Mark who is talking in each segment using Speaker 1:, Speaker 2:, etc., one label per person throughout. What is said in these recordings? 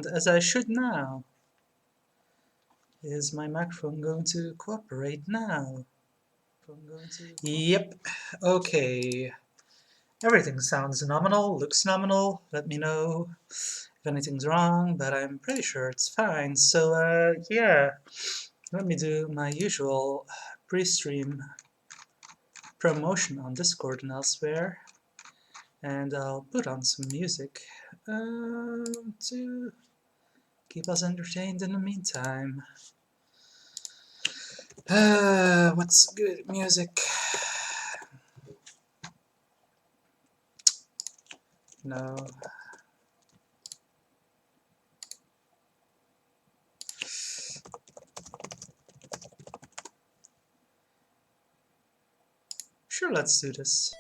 Speaker 1: sound as I should now. Is my microphone going to cooperate now? Yep. Okay. Everything sounds nominal, looks nominal. Let me know if anything's wrong, but I'm pretty sure it's fine. So, yeah. Let me do my usual pre-stream promotion on Discord and elsewhere. And I'll put on some music to keep us entertained in the meantime. What's good music? No. Sure, let's do this.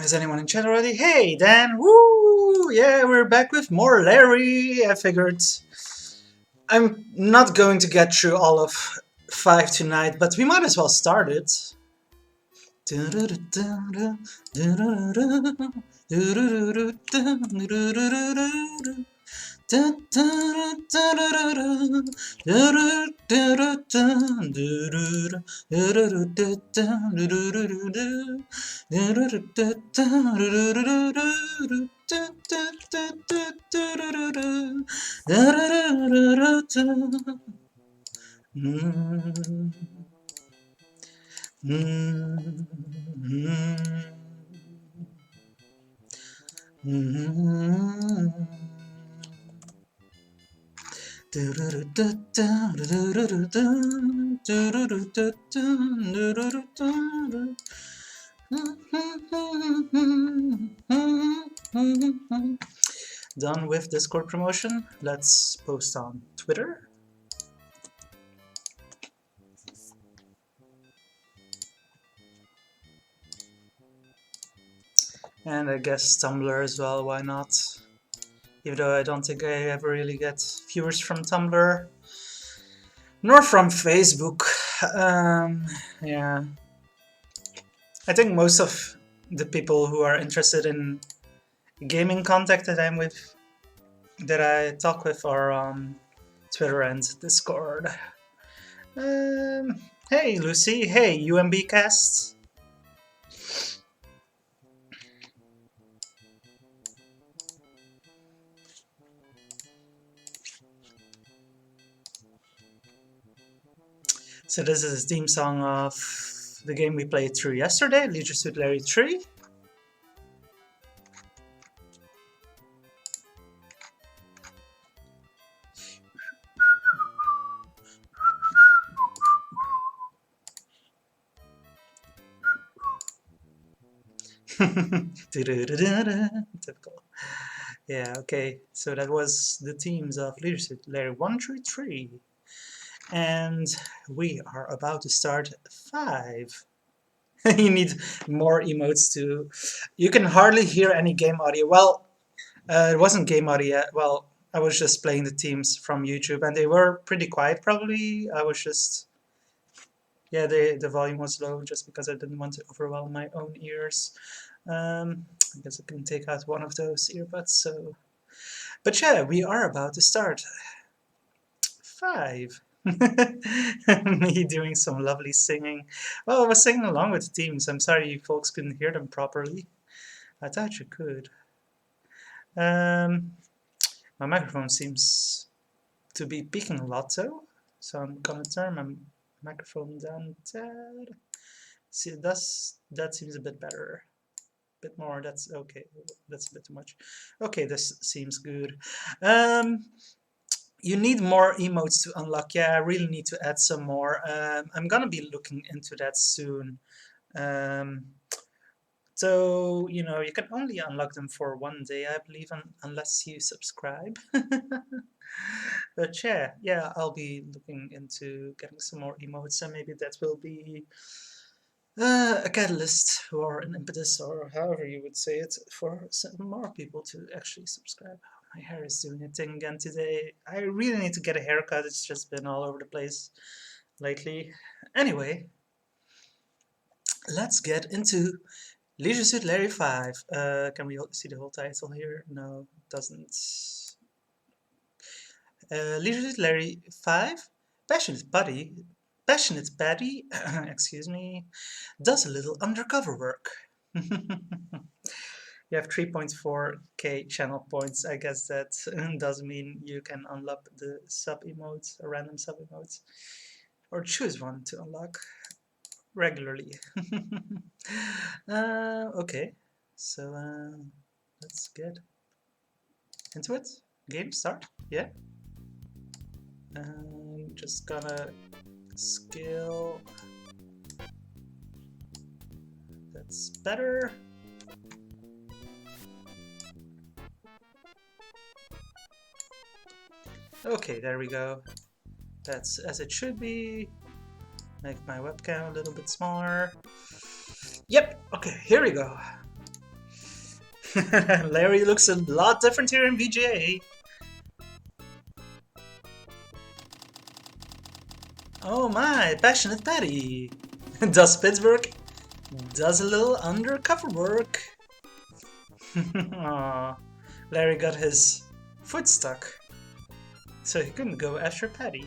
Speaker 1: Is anyone in chat already? Hey, Dan! Woo! Yeah, we're back with more Larry. I figured I'm not going to get through all of 5 tonight, but we might as well start it. Done with Discord promotion. Let's post on Twitter. And I guess Tumblr as well, why not? Even though I don't think I ever really get viewers from Tumblr. Nor from Facebook. Yeah. I think most of the people who are interested in gaming content that I'm with, that I talk with, are on Twitter and Discord. Hey Lucy, hey UMB Cast. So this is the theme song of the game we played through yesterday, Leisure Suit Larry 3. Typical. Yeah, okay. So that was the teams of Leisure Suit Larry 1 through 3. And we are about to start 5. You need more emotes to... You can hardly hear any game audio. Well, it wasn't game audio. Well, I was just playing the teams from YouTube, and they were pretty quiet, probably. I was just... Yeah, the volume was low, just because I didn't want to overwhelm my own ears. I guess I can take out one of those earbuds, so... But yeah, we are about to start. 5. Me doing some lovely singing. Well, I was singing along with the teams. I'm sorry you folks couldn't hear them properly. I thought you could. My microphone seems to be peaking a lot though, so I'm gonna turn my microphone down a tad. See, that seems a bit better. A bit more, that's okay. That's a bit too much. Okay, this seems good. You need more emotes to unlock. Yeah, I really need to add some more. I'm gonna be looking into that soon. So, you know, you can only unlock them for 1 day, I believe, unless you subscribe. But yeah, I'll be looking into getting some more emotes, and maybe that will be a catalyst or an impetus, or however you would say it, for some more people to actually subscribe. My hair is doing a thing again today. I really need to get a haircut. It's just been all over the place lately. Anyway, let's get into Leisure Suit Larry 5. Can we see the whole title here? No, it doesn't. Leisure Suit Larry 5. Passionate Patty, excuse me, does a little undercover work. You have 3.4k channel points. I guess that does mean you can unlock the sub emotes, or random sub emotes, or choose one to unlock regularly. Okay, so let's get into it. Game start. Yeah. Just gonna scale. That's better. Okay, there we go. That's as it should be. Make my webcam a little bit smaller. Yep, okay, here we go. Larry looks a lot different here in VGA. Oh my, Passionate Patty. Does Pittsburgh does a little undercover work. Aww, Larry got his foot stuck, so he couldn't go after Patty.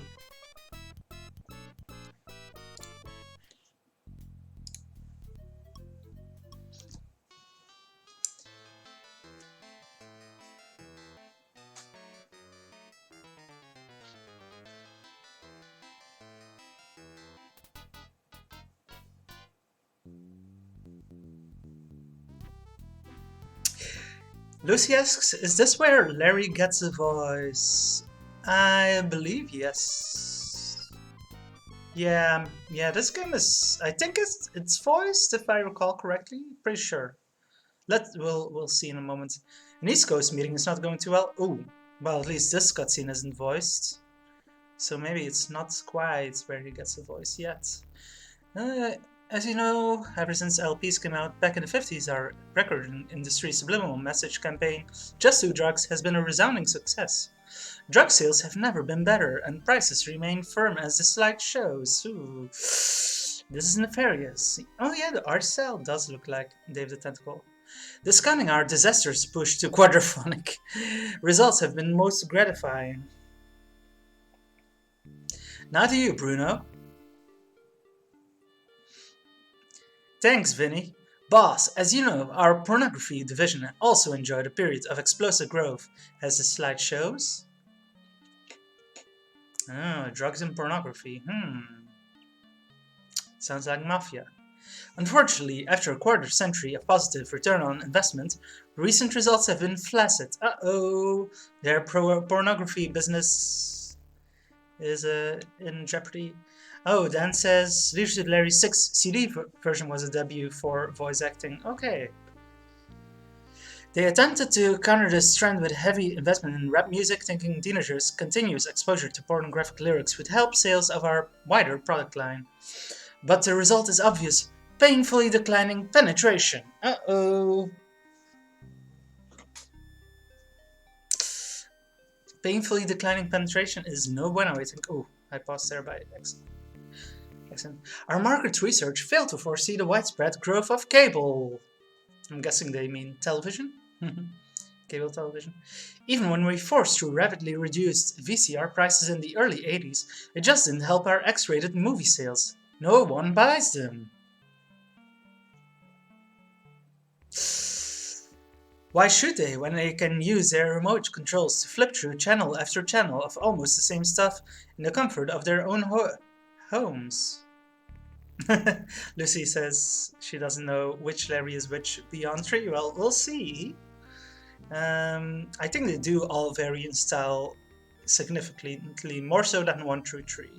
Speaker 1: Lucy asks, is this where Larry gets a voice? I believe yes. Yeah, this game is, I think it's voiced, if I recall correctly. Pretty sure. We'll see in a moment. An East Coast meeting is not going too well. Ooh, well, at least this cutscene isn't voiced. So maybe it's not quite where he gets a voice yet. As you know, ever since LPs came out back in the 50s, our record industry subliminal message campaign, Just Do Drugs, has been a resounding success. Drug sales have never been better, and prices remain firm as the slide shows. Ooh, this is nefarious. Oh yeah, the art style does look like Dave the Tentacle. This coming our disastrous push to quadraphonic results have been most gratifying. Now to you, Bruno. Thanks, Vinny. Boss, as you know, our pornography division also enjoyed a period of explosive growth, as the slide shows. Oh, drugs and pornography. Sounds like mafia. Unfortunately, after a quarter century of positive return on investment, recent results have been flaccid. Uh-oh, their pornography business is in jeopardy. Oh, Dan says Leadership Larry's 6 CD version was a debut for voice acting. Okay. They attempted to counter this trend with heavy investment in rap music, thinking teenagers' continuous exposure to pornographic lyrics would help sales of our wider product line. But the result is obvious: painfully declining penetration. Uh-oh. Painfully declining penetration is no bueno, I think. Oh, I paused there by accident. Our market research failed to foresee the widespread growth of cable. I'm guessing they mean television. Cable television. Even when we forced through rapidly reduced VCR prices in the early 80s, it just didn't help our X-rated movie sales. No one buys them. Why should they, when they can use their remote controls to flip through channel after channel of almost the same stuff in the comfort of their own homes? Lucy says she doesn't know which Larry is which beyond 3. Well, we'll see. I think they do all vary in style significantly, more so than 1 through 3.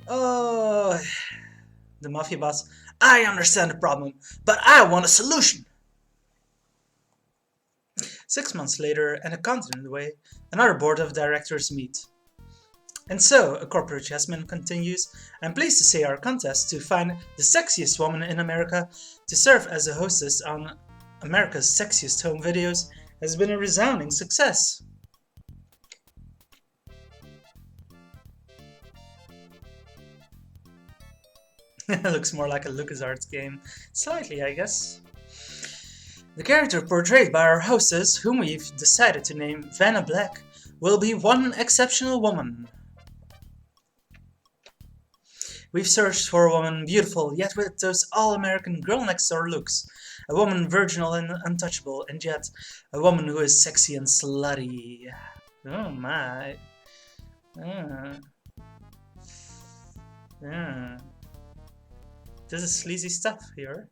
Speaker 1: Oh, the mafia boss. I understand the problem, but I want a solution. 6 months later, and a continent away, another board of directors meet. And so, a corporate chessman continues, I'm pleased to say our contest to find the sexiest woman in America to serve as a hostess on America's Sexiest Home Videos has been a resounding success. Looks more like a LucasArts game. Slightly, I guess. The character portrayed by our hostess, whom we've decided to name Vanna Black, will be one exceptional woman. We've searched for a woman beautiful, yet with those all-American girl-next-door looks. A woman virginal and untouchable, and yet a woman who is sexy and slutty. Oh my. This is sleazy stuff here.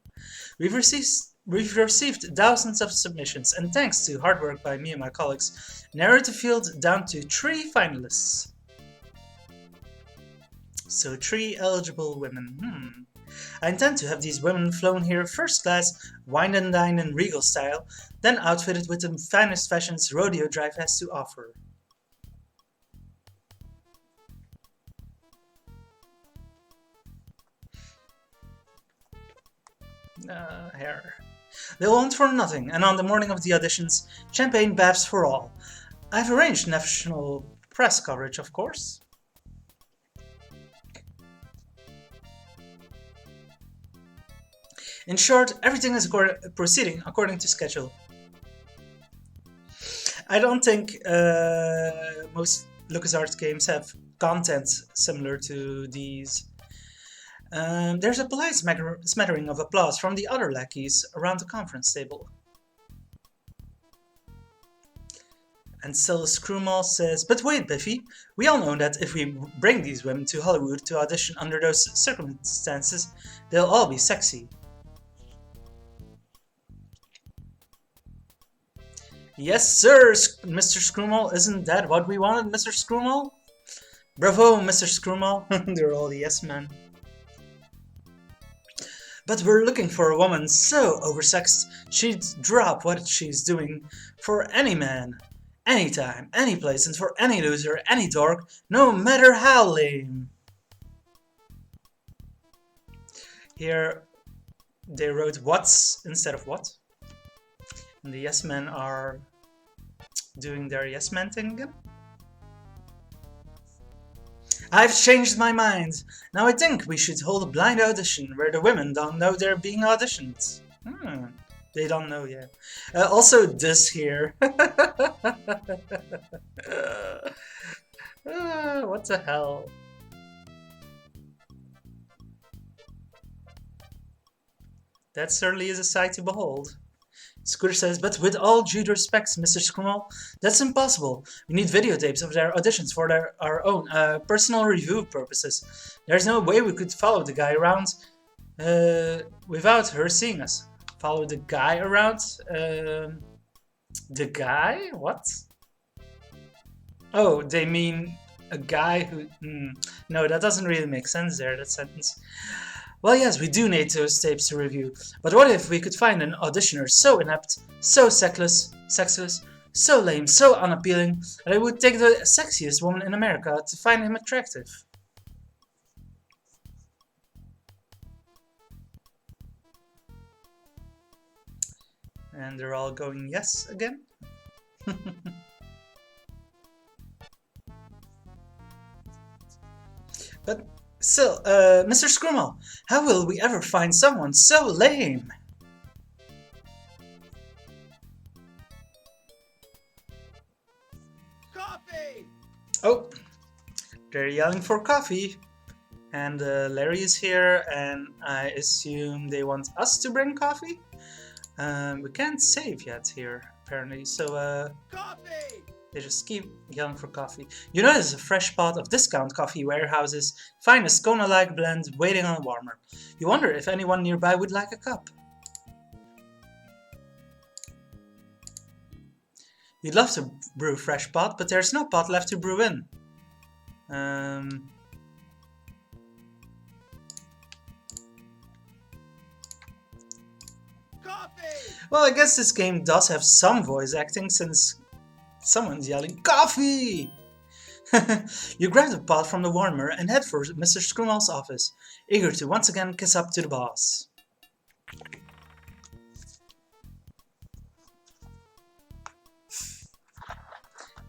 Speaker 1: We've received thousands of submissions, and thanks to hard work by me and my colleagues, narrowed the field down to 3 finalists. So 3 eligible women. I intend to have these women flown here first class, wine and dine in regal style, then outfitted with the finest fashions Rodeo Drive has to offer. Hair. They'll want for nothing, and on the morning of the auditions, champagne babs for all. I've arranged national press coverage, of course. In short, everything is proceeding according to schedule. I don't think most LucasArts games have content similar to these. There's a polite smattering of applause from the other lackeys around the conference table. And still Screwmall says, but wait, Biffy, we all know that if we bring these women to Hollywood to audition under those circumstances, they'll all be sexy. Yes, sir, Mr. Screwmall. Isn't that what we wanted, Mr. Screwmall? Bravo, Mr. Screwmall. They're all yes men. But we're looking for a woman so oversexed she'd drop what she's doing for any man, anytime, any place, and for any loser, any dork, no matter how lame. Here they wrote what's instead of what. And the yes men are doing their yes man thing again. I've changed my mind. Now I think we should hold a blind audition where the women don't know they're being auditioned. They don't know yet. Also this here. What the hell? That certainly is a sight to behold. Scooter says, but with all due respect, Mr. Scrummel, that's impossible. We need videotapes of their auditions for our own personal review purposes. There's no way we could follow the guy around without her seeing us. Follow the guy around? The guy? What? Oh, they mean a guy who... No, that doesn't really make sense there, that sentence. Well, yes, we do need those tapes to review, but what if we could find an auditioner so inept, so sexless, so lame, so unappealing, that it would take the sexiest woman in America to find him attractive? And they're all going yes again? But still, Mr. Scrummel, how will we ever find someone so lame?
Speaker 2: Coffee!
Speaker 1: Oh, they're yelling for coffee. And Larry is here, and I assume they want us to bring coffee? We can't save yet here, apparently, so
Speaker 2: Coffee!
Speaker 1: they just keep yelling for coffee. You know there's a fresh pot of discount coffee warehouses, finest Kona-like blend waiting on a warmer. You wonder if anyone nearby would like a cup. You'd love to brew fresh pot, but there's no pot left to brew in.
Speaker 2: Coffee!
Speaker 1: Well, I guess this game does have some voice acting since someone's yelling coffee! You grab the pot from the warmer and head for Mr. Scrummel's office, eager to once again kiss up to the boss.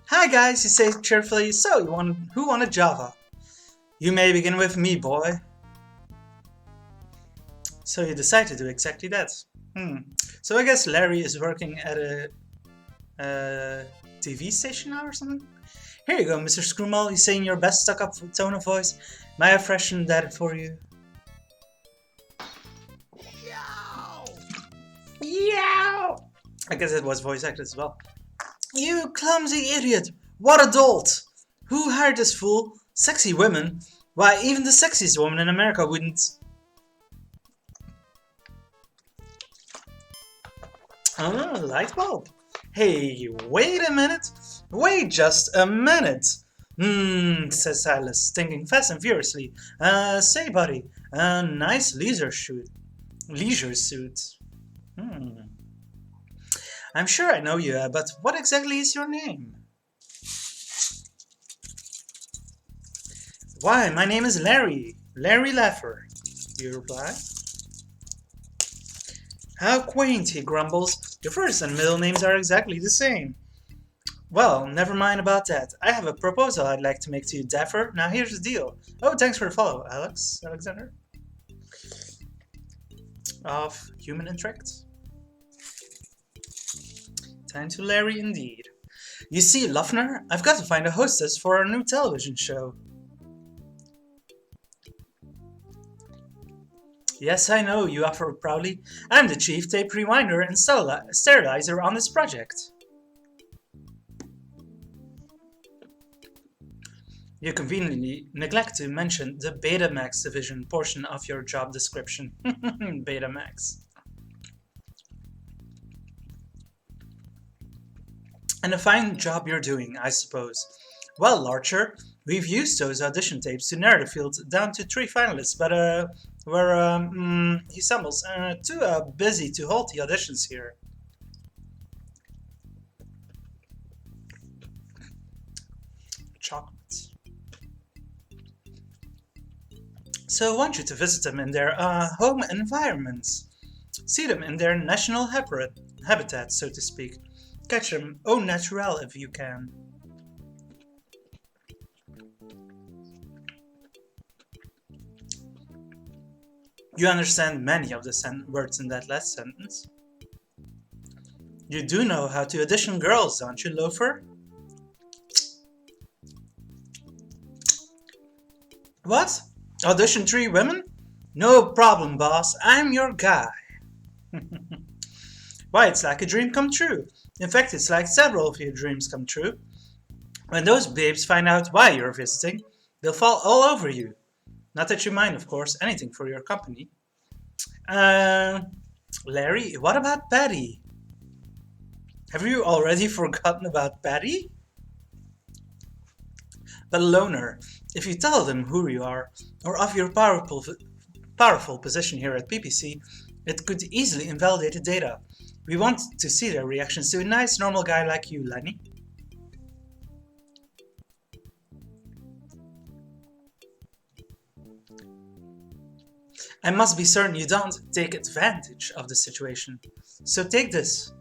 Speaker 1: Hi guys, you say cheerfully, so who wanted Java? You may begin with me, boy. So you decide to do exactly that. So I guess Larry is working at a TV station now or something? Here you go, Mr. Scrummel, you say in your best stuck-up tone of voice. May I freshen that for you?
Speaker 2: Yow!
Speaker 1: Yow! I guess it was voice acted as well. You clumsy idiot! What a dolt! Who hired this fool? Sexy women? Why, even the sexiest woman in America wouldn't... Oh, light bulb. Hey, wait a minute. Wait just a minute. Says Silas, thinking fast and furiously. Say, buddy, a nice leisure suit. I'm sure I know you, but what exactly is your name? Why, my name is Larry. Larry Laffer, you reply. How quaint, he grumbles. Your first and middle names are exactly the same. Well, never mind about that. I have a proposal I'd like to make to you, Dapper. Now here's the deal. Oh, thanks for the follow, Alexander. Of Human Interact. Time to Larry indeed. You see, Luffner, I've got to find a hostess for our new television show. Yes, I know, you offer proudly. I'm the chief tape rewinder and sterilizer on this project. You conveniently neglect to mention the Betamax division portion of your job description. Betamax. And a fine job you're doing, I suppose. Well, Larcher, we've used those audition tapes to narrow the field down to 3 finalists, but he stumbles, too busy to hold the auditions here. Chocolate. So I want you to visit them in their home environments. See them in their national habitat, so to speak. Catch them au naturel if you can. You understand many of the words in that last sentence. You do know how to audition girls, don't you, Loafer? What? Audition 3 women? No problem, boss. I'm your guy. Why, it's like a dream come true. In fact, it's like several of your dreams come true. When those babes find out why you're visiting, they'll fall all over you. Not that you mind, of course, anything for your company. Uh, Larry, what about Patty? Have you already forgotten about Patty? But a loner, if you tell them who you are, or of your powerful position here at PPC, it could easily invalidate the data. We want to see their reactions to a nice normal guy like you, Lenny. I must be certain you don't take advantage of the situation. So take this.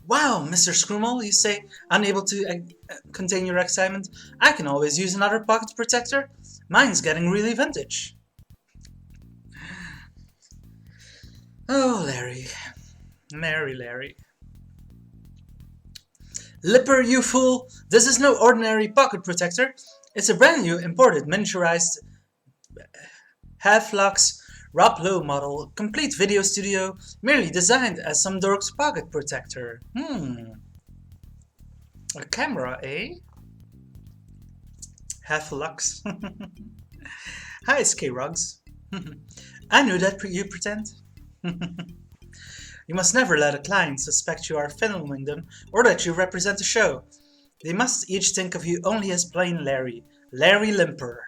Speaker 1: Wow, Mr. Screwmall, you say, unable to contain your excitement. I can always use another pocket protector. Mine's getting really vintage. Oh, Larry. Merry Larry. Lipper, you fool! This is no ordinary pocket protector. It's a brand new imported miniaturized half-lux Rob Lowe model, complete video studio, merely designed as some dork's pocket protector. A camera, eh? Half-lux. Hi, K-Rugs. I knew that you pretend. You must never let a client suspect you are filming them or that you represent a show. They must each think of you only as plain Larry. Larry Limper.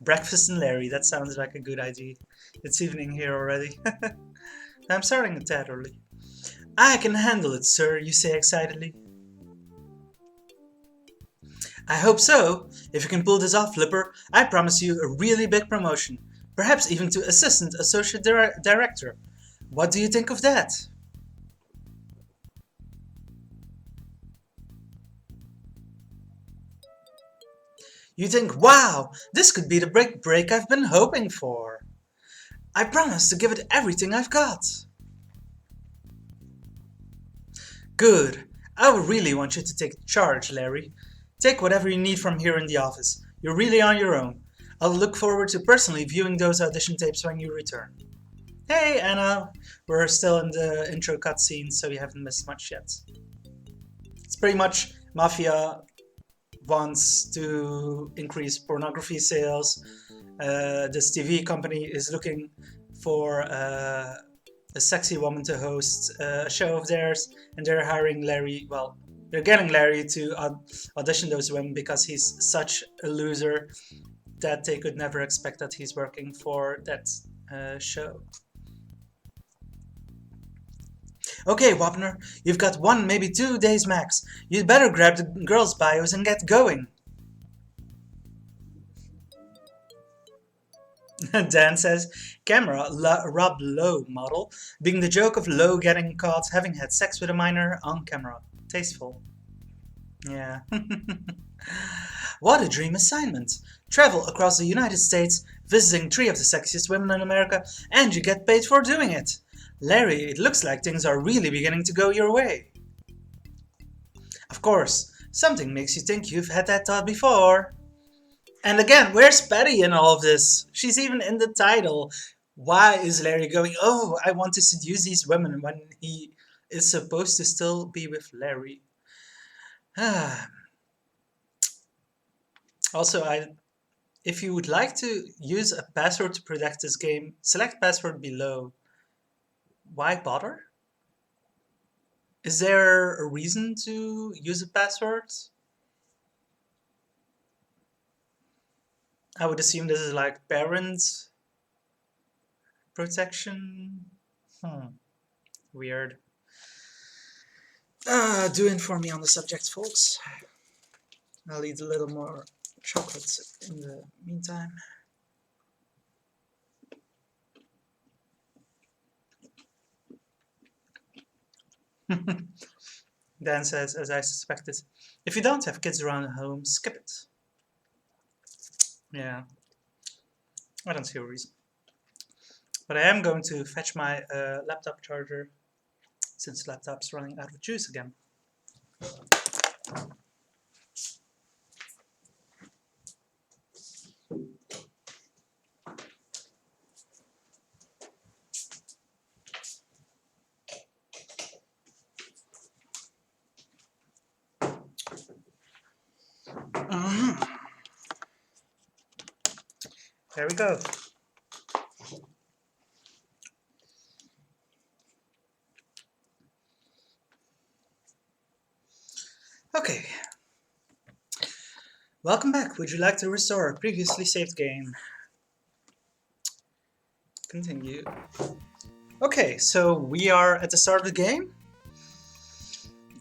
Speaker 1: Breakfast and Larry, that sounds like a good idea. It's evening here already. I'm starting a tad early. I can handle it, sir, you say excitedly. I hope so. If you can pull this off, Lipper, I promise you a really big promotion. Perhaps even to Assistant Associate Director. What do you think of that? You think, wow, this could be the break I've been hoping for. I promise to give it everything I've got. Good. I would really want you to take charge, Larry. Take whatever you need from here in the office. You're really on your own. I'll look forward to personally viewing those audition tapes when you return. Hey, Anna. We're still in the intro cutscene, so you haven't missed much yet. It's pretty much Mafia wants to increase pornography sales. This TV company is looking for a sexy woman to host a show of theirs, and they're hiring Larry. Well, they're getting Larry to audition those women because he's such a loser that they could never expect that he's working for that show. Okay, Wapner, you've got 1, maybe 2 days max. You'd better grab the girls' bios and get going. Dan says, camera Rob Lowe model, being the joke of Lowe getting caught having had sex with a minor on camera. Tasteful. Yeah. What a dream assignment. Travel across the United States, visiting 3 of the sexiest women in America, and you get paid for doing it. Larry, it looks like things are really beginning to go your way. Of course, something makes you think you've had that thought before. And again, where's Patty in all of this? She's even in the title. Why is Larry going, oh, I want to seduce these women when he is supposed to still be with Larry? Also, if you would like to use a password to protect this game, select password below. Why bother? Is there a reason to use a password? I would assume this is like parent protection. Weird. Do inform me on the subject, folks. I'll eat a little more chocolate in the meantime. Dan says, as I suspected, if you don't have kids around home, skip it. Yeah, I don't see a reason. But I am going to fetch my laptop charger since the laptop's running out of juice again. There we go. Okay. Welcome back. Would you like to restore a previously saved game? Continue. Okay, so we are at the start of the game.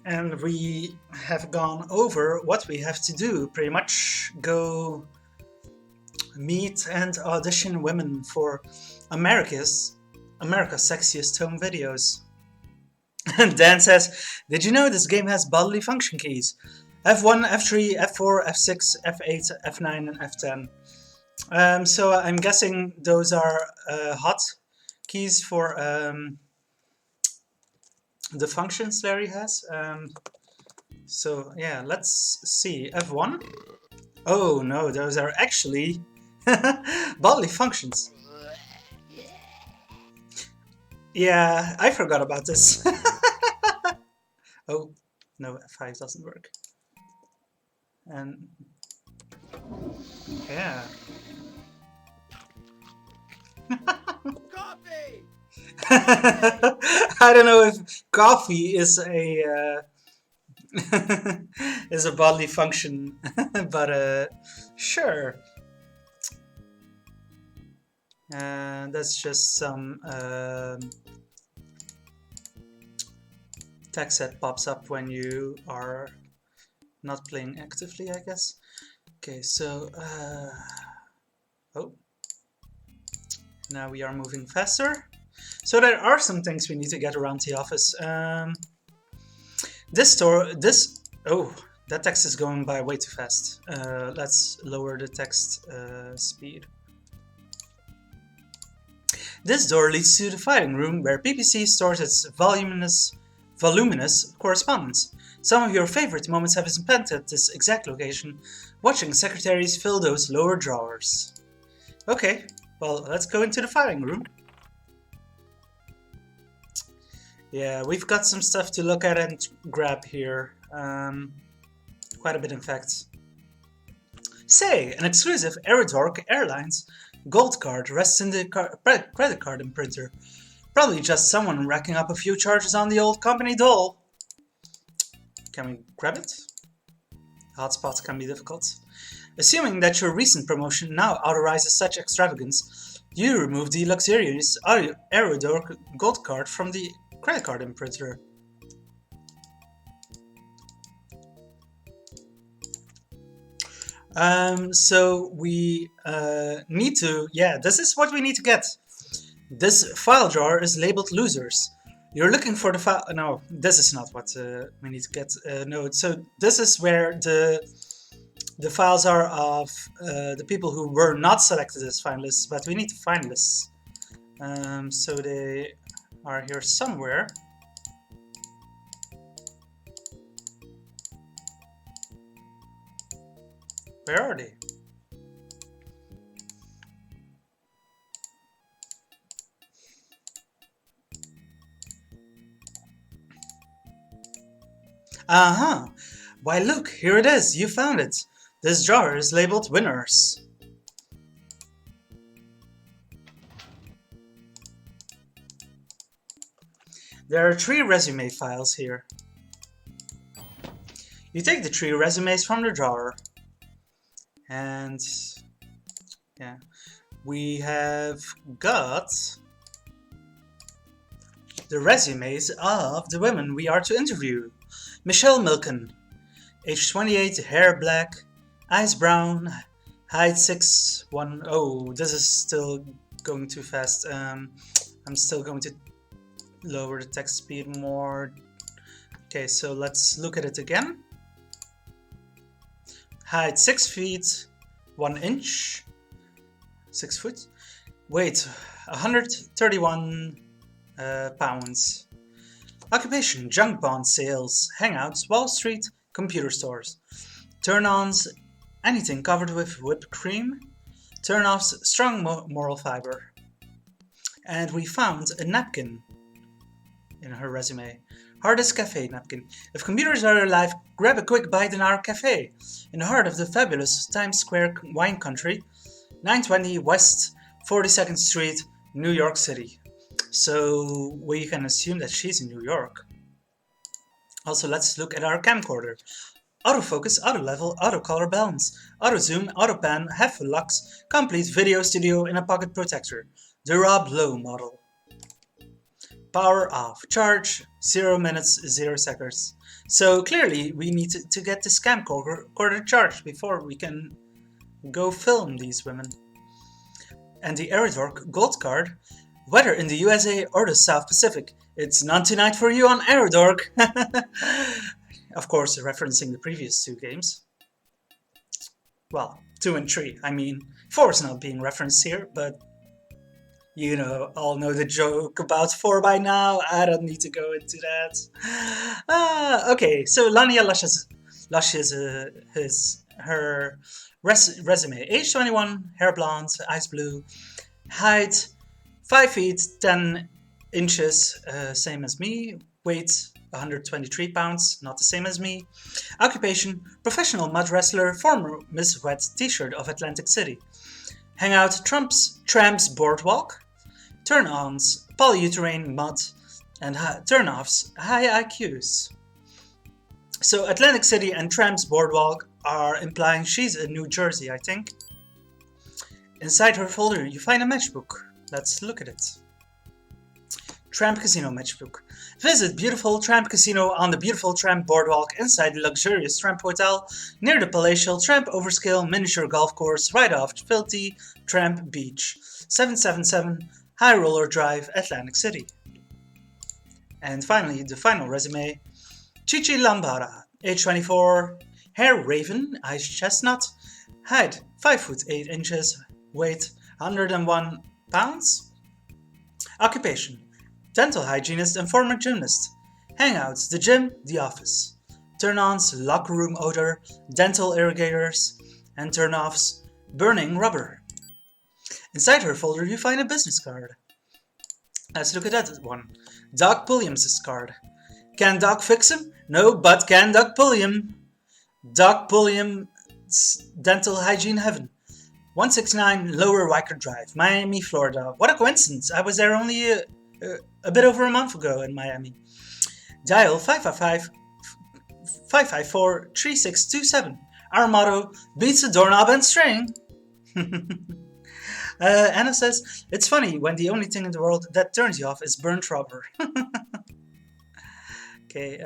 Speaker 1: And we have gone over what we have to do. Pretty much go meet and audition women for America's Sexiest Home Videos. And Dan says, did you know this game has bodily function keys? F1, F3, F4, F6, F8, F9, and F10. So I'm guessing those are hot keys for the functions Larry has. So yeah, let's see. F1. Oh no, those are actually bodily functions. Yeah, I forgot about this. Oh, no, F5 doesn't work. And yeah.
Speaker 2: Coffee!
Speaker 1: I don't know if coffee is a is a bodily function, but sure. That's just some text that pops up when you are not playing actively, I guess. Okay, so oh, now we are moving faster. So there are some things we need to get around the office. Oh, that text is going by way too fast. Let's lower the text speed. This door leads to the filing room where PPC stores its voluminous correspondence. Some of your favorite moments have been spent at this exact location, watching secretaries fill those lower drawers. Okay, well, let's go into the filing room. Yeah, we've got some stuff to look at and grab here. Quite a bit, in fact. Say, an exclusive Aerodork Airlines Gold card rests in the credit card imprinter. Probably just someone racking up a few charges on the old company doll. Can we grab it? Hotspots can be difficult. Assuming that your recent promotion now authorizes such extravagance, you remove the luxurious Aerodork Gold card from the credit card imprinter. So we need to, yeah, this is what we need to get. This file drawer is labeled losers. You're looking for the file, no, this is not what we need to get. No, so this is where the files are of the people who were not selected as finalists, but we need to find lists. So they are here somewhere. Where are they? Uh-huh. Why look, here it is, you found it. This drawer is labeled winners. There are 3 resume files here. You take the 3 resumes from the drawer. And yeah, we have got the resumes of the women we are to interview. Michelle Milken, age 28, hair black, eyes brown, height 6'1". Oh, this is still going too fast. I'm still going to lower the text speed more. Okay, so let's look at it again. Height 6 feet 1 inch, 6 foot. Weight 131 pounds. Occupation: junk bond sales, hangouts, Wall Street, computer stores. Turn-ons: anything covered with whipped cream. Turn-offs: strong moral fiber. And we found a napkin in her resume. Hardest cafe napkin. If computers are alive, grab a quick bite in our cafe. In the heart of the fabulous Times Square wine country, 920 West 42nd Street, New York City. So we can assume that she's in New York. Also, let's look at our camcorder. Autofocus, auto level, auto color balance, auto zoom, auto pan, half lux, complete video studio in a pocket protector. The Rob Lowe model. Power off. Charge 0 minutes 0 seconds. So clearly we need to get this camcorder charged before we can go film these women. And the Aerodork Gold card. Whether in the USA or the South Pacific, it's none tonight for you on Aerodork. Of course, referencing the previous two games. Well, 2 and 3. I mean, 4 is not being referenced here, but you all know the joke about 4 by now. I don't need to go into that. Okay, so Lania lushes her resume. Age 21, hair blonde, eyes blue, height 5 feet 10 inches, same as me. Weight 123 pounds, not the same as me. Occupation, professional mud wrestler, former Miss Wet t-shirt of Atlantic City. Hangout, Tramps Boardwalk. Turn-ons, polyurethane mud. And turn-offs, high IQs. So Atlantic City and Tramps Boardwalk are implying she's in New Jersey, I think. Inside her folder you find a matchbook. Let's look at it. Tramp Casino matchbook. Visit beautiful Tramp Casino on the beautiful Tramp Boardwalk inside the luxurious Tramp Hotel near the palatial Tramp Overscale miniature golf course right off filthy Tramp Beach. 777 High Roller Drive, Atlantic City. And finally, the final resume. Chichi Lambada, age 24, hair raven, eyes chestnut, height 5 foot 8 inches, weight 101 pounds. Occupation, dental hygienist and former gymnast. Hangouts, the gym, the office. Turn-ons, locker room odor, dental irrigators, and turn-offs, burning rubber. Inside her folder you find a business card. Let's look at that one. Doc Pulliam's card. Can Doc fix him? No, but can Doc Pulliam? Doc Pulliam's Dental Hygiene Heaven. 169 Lower Riker Drive, Miami, Florida. What a coincidence. I was there only a bit over a month ago in Miami. Dial 554-3627. Our motto, beats the doorknob and string. Anna says, it's funny when the only thing in the world that turns you off is burnt rubber. Okay,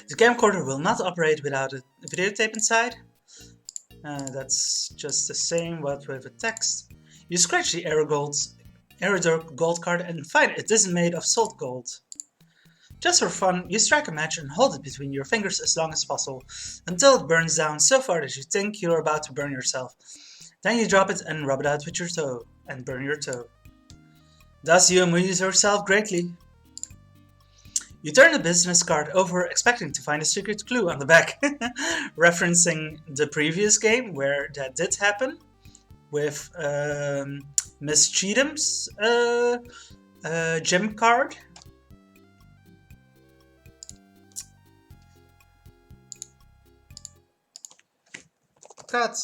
Speaker 1: the camcorder will not operate without a videotape inside. That's just the same, but with a text. You scratch the Aerodork Gold card and find it isn't made of salt gold. Just for fun, you strike a match and hold it between your fingers as long as possible, until it burns down so far that you think you're about to burn yourself. Then you drop it and rub it out with your toe, and burn your toe. Thus you amuse yourself greatly. You turn the business card over, expecting to find a secret clue on the back, referencing the previous game where that did happen, with Miss Cheatham's gym card. Got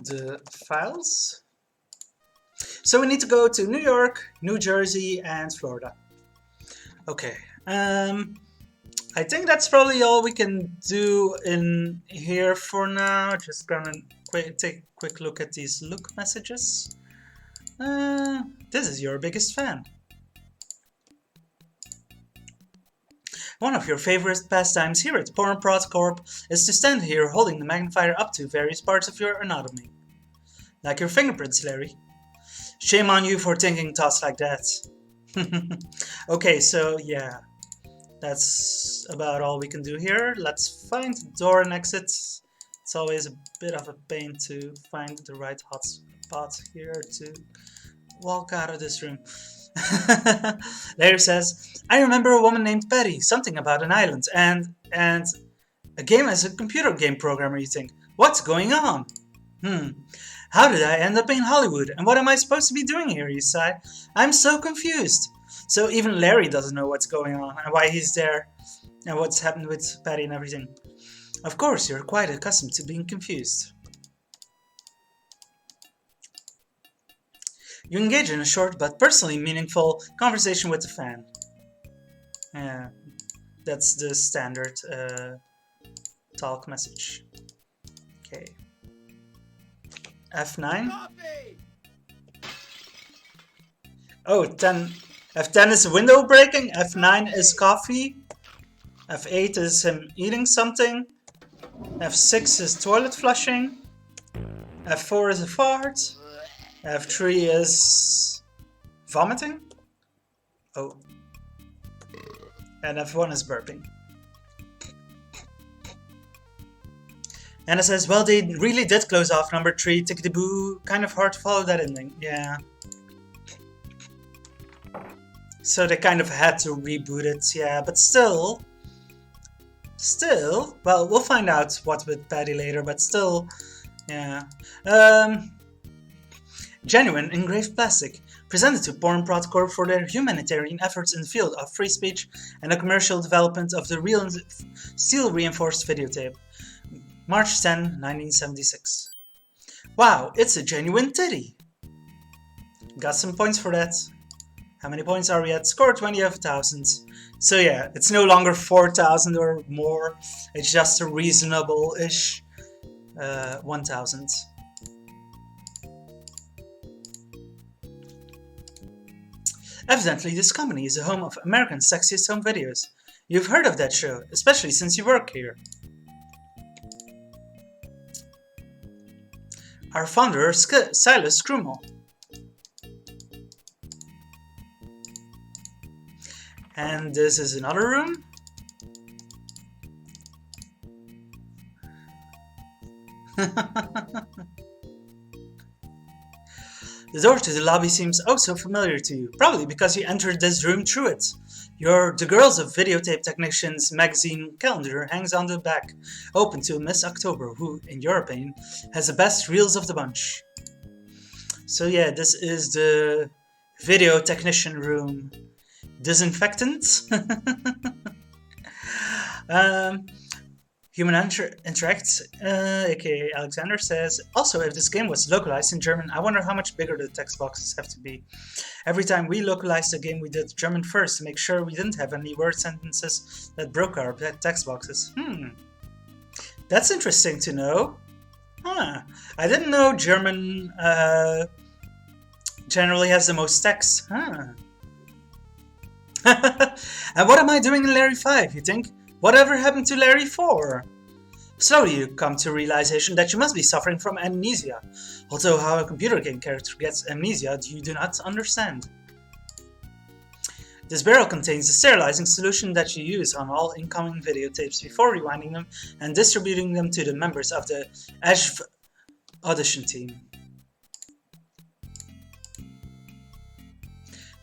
Speaker 1: the files. So we need to go to New York, New Jersey, and Florida. Okay. I think that's probably all we can do in here for now. Just gonna take a quick look at these look messages. This is your biggest fan. One of your favorite pastimes here at Porn Prod Corp is to stand here holding the magnifier up to various parts of your anatomy. Like your fingerprints, Larry. Shame on you for thinking thoughts like that. Okay, so yeah. That's about all we can do here. Let's find the door and exit. It's always a bit of a pain to find the right hotspot here to walk out of this room. Larry says, I remember a woman named Patty, something about an island, and a game as a computer game programmer. You think, what's going on? How did I end up in Hollywood, and what am I supposed to be doing here, you sigh? I'm so confused. So even Larry doesn't know what's going on and why he's there and what's happened with Patty and everything. Of course, you're quite accustomed to being confused. You engage in a short but personally meaningful conversation with the fan. Yeah, that's the standard talk message. Okay. F9.
Speaker 2: Coffee!
Speaker 1: Oh, 10. F10 is window breaking. F9 is coffee. F8 is him eating something. F6 is toilet flushing. F4 is a fart. F3 is vomiting. Oh. And F1 is burping. And it says, well, they really did close off number 3, Tickety Boo. Kind of hard to follow that ending. Yeah. So they kind of had to reboot it, yeah, but still, well, we'll find out what with Patty later, but still, yeah. Genuine engraved plastic, presented to Porn Prod Corp for their humanitarian efforts in the field of free speech and the commercial development of the real steel-reinforced videotape. March 10, 1976. Wow, it's a genuine titty! Got some points for that. How many points are we at? Score 20 of 1,000. So yeah, it's no longer 4,000 or more. It's just a reasonable-ish 1,000. Evidently, this company is the home of America's Sexiest Home Videos. You've heard of that show, especially since you work here. Our founder, Silas Krumel. And this is another room. The door to the lobby seems oh so familiar to you, probably because you entered this room through it. The Girls of Videotape Technicians magazine calendar hangs on the back, open to Miss October, who, in your opinion, has the best reels of the bunch. So yeah, this is the video technician room. Disinfectant. Human Interact, aka Alexander, says, also, if this game was localized in German, I wonder how much bigger the text boxes have to be. Every time we localized a game, we did German first to make sure we didn't have any word sentences that broke our text boxes. That's interesting to know. I didn't know German generally has the most text. And what am I doing in Larry 5, you think? Whatever happened to Larry 4? Slowly you come to realization that you must be suffering from amnesia. Although how a computer game character gets amnesia, you do not understand. This barrel contains a sterilizing solution that you use on all incoming videotapes before rewinding them and distributing them to the members of the ASHV audition team.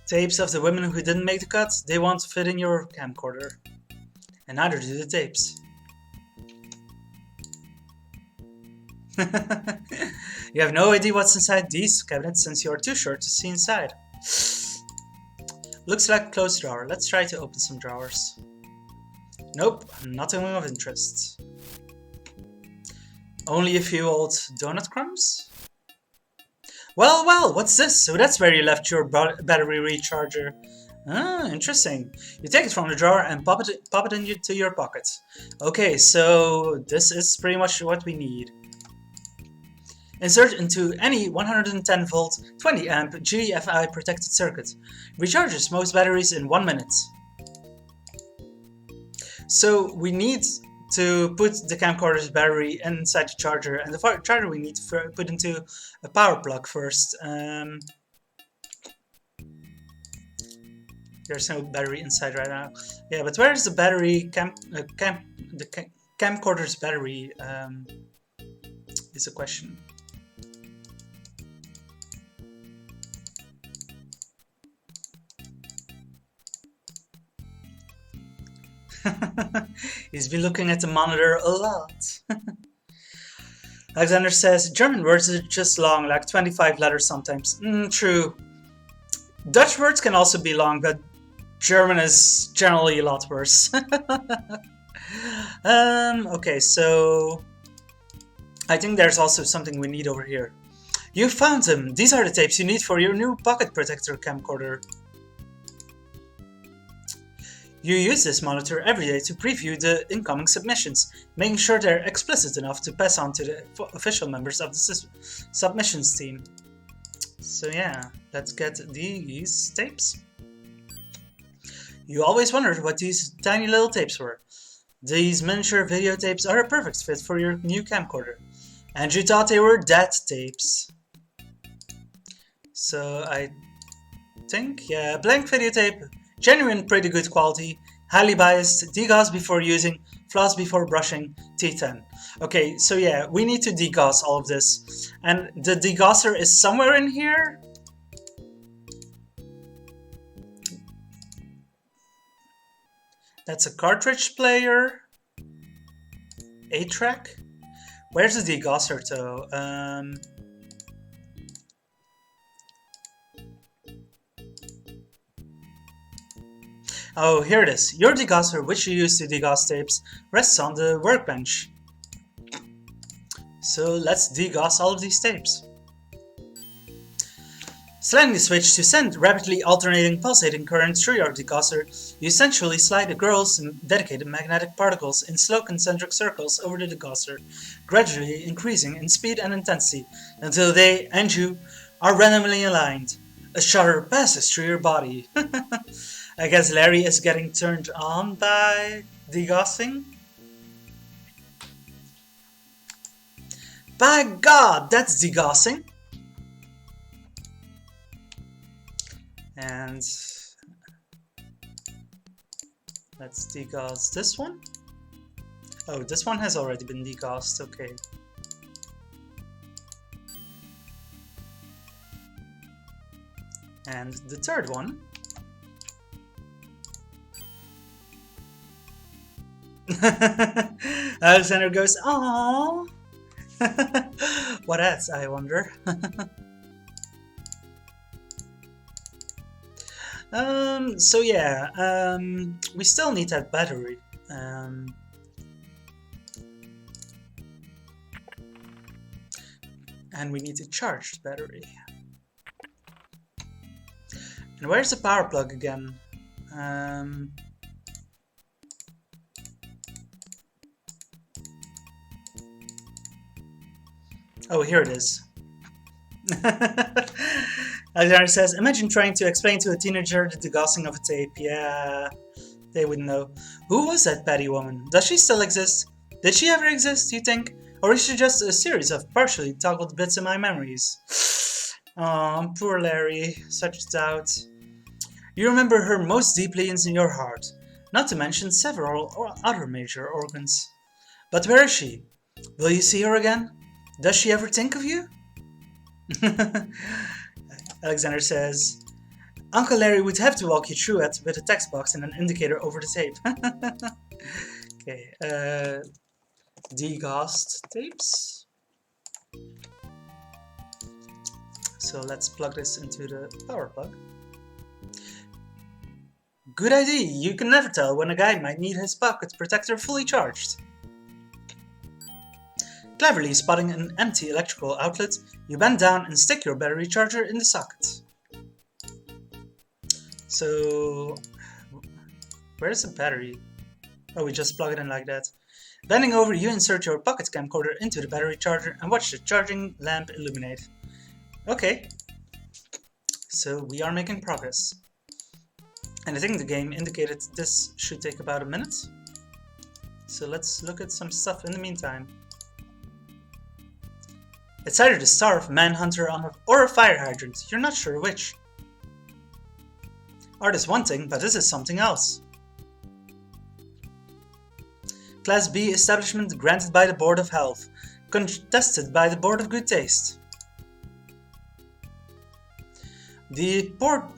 Speaker 1: Tapes of the women who didn't make the cut, they won't fit in your camcorder. And neither do the tapes. You have no idea what's inside these cabinets since you are too short to see inside. Looks like a closed drawer. Let's try to open some drawers. Nope, nothing of interest. Only a few old donut crumbs? Well, what's this? So that's where you left your battery recharger. Interesting. You take it from the drawer and pop it into your pocket. Okay, so this is pretty much what we need. Insert into any 110 volt, 20 amp GFI protected circuit. Recharges most batteries in 1 minute. So we need to put the camcorder's battery inside the charger, and the charger we need to put into a power plug first. There's no battery inside right now. Yeah, but where is the battery? The camcorder's battery is a question. He's been looking at the monitor a lot. Alexander says, German words are just long, like 25 letters sometimes. True. Dutch words can also be long, but German is generally a lot worse. Okay, so I think there's also something we need over here. You found them! These are the tapes you need for your new pocket protector camcorder. You use this monitor every day to preview the incoming submissions, making sure they're explicit enough to pass on to the official members of the submissions team. So yeah, let's get these tapes. You always wondered what these tiny little tapes were. These miniature videotapes are a perfect fit for your new camcorder. And you thought they were dead tapes. So I think, yeah, blank videotape, genuine pretty good quality, highly biased, degauss before using, floss before brushing, T10. Okay, so yeah, we need to degauss all of this. And the degausser is somewhere in here? That's a cartridge player. 8-track? Where's the degausser though? Oh, here it is. Your degausser, which you use to degauss tapes, rests on the workbench. So let's degauss all of these tapes. Sliding the switch to send rapidly alternating pulsating current through your degausser, you essentially slide the girls and dedicated magnetic particles in slow concentric circles over the degausser, gradually increasing in speed and intensity until they and you are randomly aligned. A shudder passes through your body. I guess Larry is getting turned on by degaussing. By God, that's degaussing! And let's degauss this one. Oh, this one has already been degaussed, okay. And the third one. Alexander goes, aww. What else, I wonder? So yeah, we still need that battery. And we need to charge the battery. And where's the power plug again? Oh, here it is. Alexander says, imagine trying to explain to a teenager the degaussing of a tape. Yeah, they wouldn't know. Who was that Patty woman? Does she still exist? Did she ever exist, you think? Or is she just a series of partially toggled bits in my memories? Oh, poor Larry. Such doubt. You remember her most deeply in your heart, not to mention several other major organs. But where is she? Will you see her again? Does she ever think of you? Alexander says, Uncle Larry would have to walk you through it with a text box and an indicator over the tape. Okay, degaussed tapes. So let's plug this into the power plug. Good idea, you can never tell when a guy might need his pocket protector fully charged. Cleverly spotting an empty electrical outlet, you bend down and stick your battery charger in the socket. So, where's the battery? Oh, we just plug it in like that. Bending over, you insert your pocket camcorder into the battery charger and watch the charging lamp illuminate. Okay, so we are making progress. And I think the game indicated this should take about a minute. So let's look at some stuff in the meantime. It's either the star of Manhunter or a fire hydrant, you're not sure which. Art is one thing, but this is something else. Class B establishment granted by the Board of Health, contested by the Board of Good Taste. The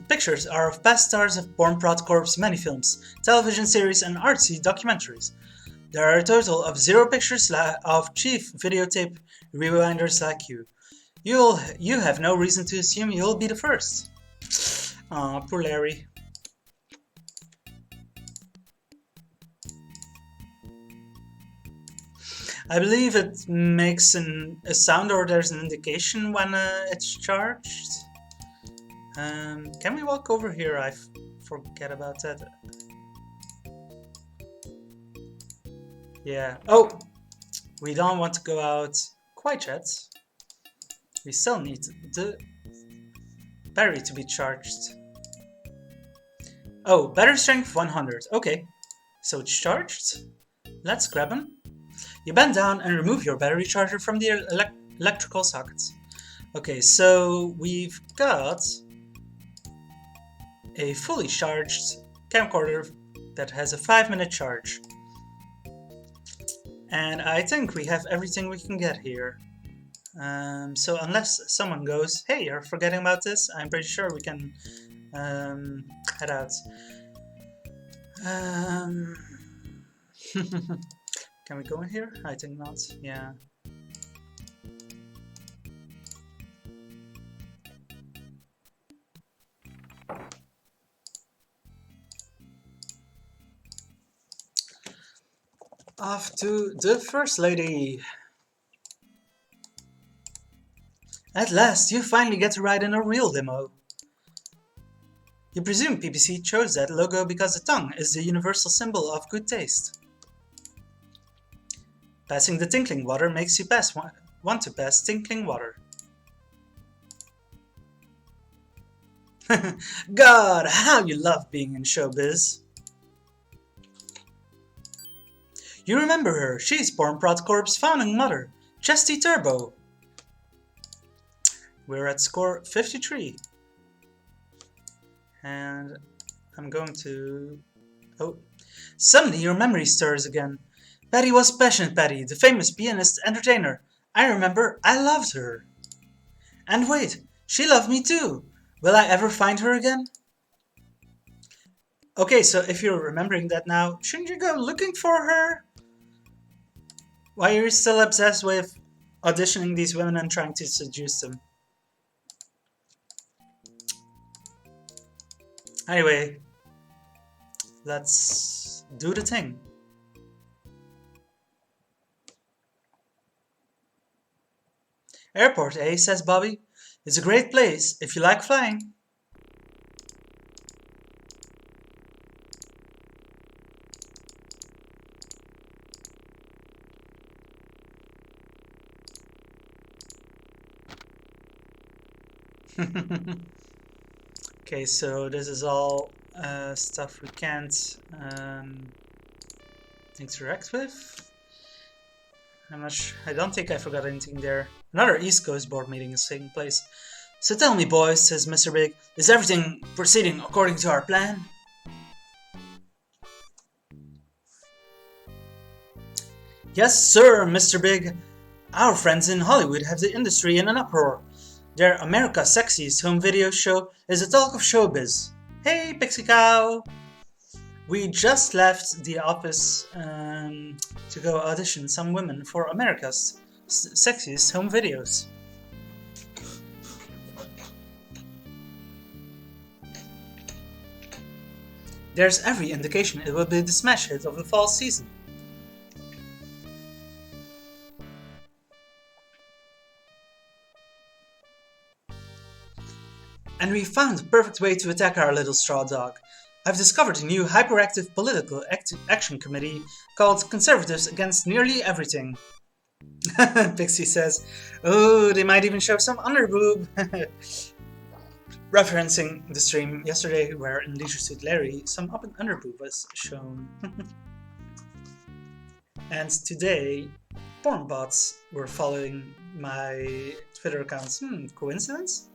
Speaker 1: pictures are of past stars of Porn Prod Corp's many films, television series and artsy documentaries. There are a total of 0 pictures of chief videotape rewinders like you. You have no reason to assume you'll be the first. Aw, poor Larry. I believe it makes a sound or there's an indication when it's charged. Can we walk over here? I forget about that. Yeah. Oh, we don't want to go out quite yet. We still need the battery to be charged. Oh, battery strength 100. Okay, so it's charged. Let's grab him. You bend down and remove your battery charger from the electrical sockets. Okay, so we've got a fully charged camcorder that has a 5-minute charge. And I think we have everything we can get here. So unless someone goes, hey, you're forgetting about this, I'm pretty sure we can head out. Can we go in here? I think not. Yeah. Off to the First Lady. At last, you finally get to ride in a real limo. You presume PPC chose that logo because the tongue is the universal symbol of good taste. Passing the tinkling water makes you want to pass tinkling water. God, how you love being in showbiz. You remember her, she's Porn Prod Corp's founding mother, Chesty Turbo. We're at score 53. And I'm going to... Oh. Suddenly your memory stirs again. Patty was Passionate Patty, the famous pianist entertainer. I remember I loved her. And wait, she loved me too. Will I ever find her again? Okay, so if you're remembering that now, shouldn't you go looking for her? Why are you still obsessed with auditioning these women and trying to seduce them? Anyway, let's do the thing. Airport, eh, says Bobby. It's a great place if you like flying. Okay, so this is all stuff we can't interact with. I don't think I forgot anything there. Another East Coast board meeting is taking place. So tell me, boys, says Mr. Big, is everything proceeding according to our plan? Yes, sir, Mr. Big. Our friends in Hollywood have the industry in an uproar. Their America's Sexiest Home Video show is the talk of showbiz. Hey, Pixie Cow! We just left the office to go audition some women for America's Sexiest Home Videos. There's every indication it will be the smash hit of the fall season. And we found the perfect way to attack our little straw dog. I've discovered a new hyperactive political action committee called Conservatives Against Nearly Everything. Pixie says, oh, they might even show some underboob. Referencing the stream yesterday where in Leisure Suit Larry some underboob was shown. And today, porn bots were following my Twitter accounts. Coincidence?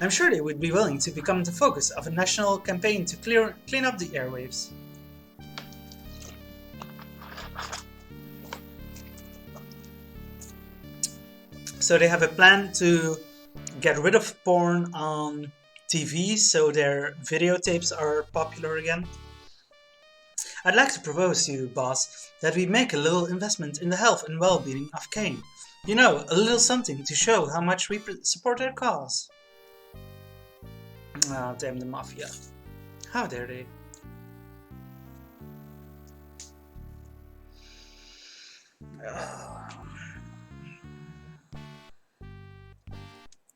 Speaker 1: I'm sure they would be willing to become the focus of a national campaign to clean up the airwaves. So they have a plan to get rid of porn on TV so their videotapes are popular again. I'd like to propose to you, boss, that we make a little investment in the health and well-being of Kane. You know, a little something to show how much we support their cause. Oh, damn the Mafia. How dare they?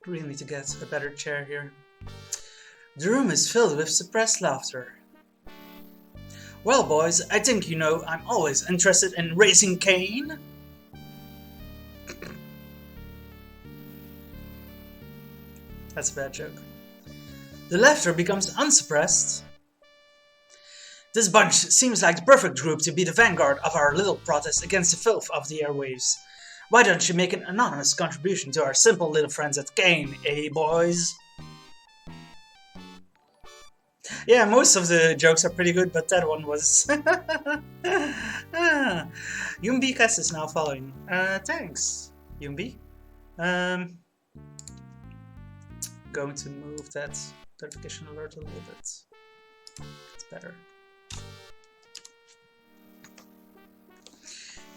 Speaker 1: Really need to get a better chair here. The room is filled with suppressed laughter. Well, boys, I think you know I'm always interested in raising Cain. That's a bad joke. The laughter becomes unsuppressed. This bunch seems like the perfect group to be the vanguard of our little protest against the filth of the airwaves. Why don't you make an anonymous contribution to our simple little friends at Cain, eh, boys? Yeah, most of the jokes are pretty good, but that one was. Yumbikas is now following. Thanks, Yumbi. Going to move that notification alert a little bit. It's better.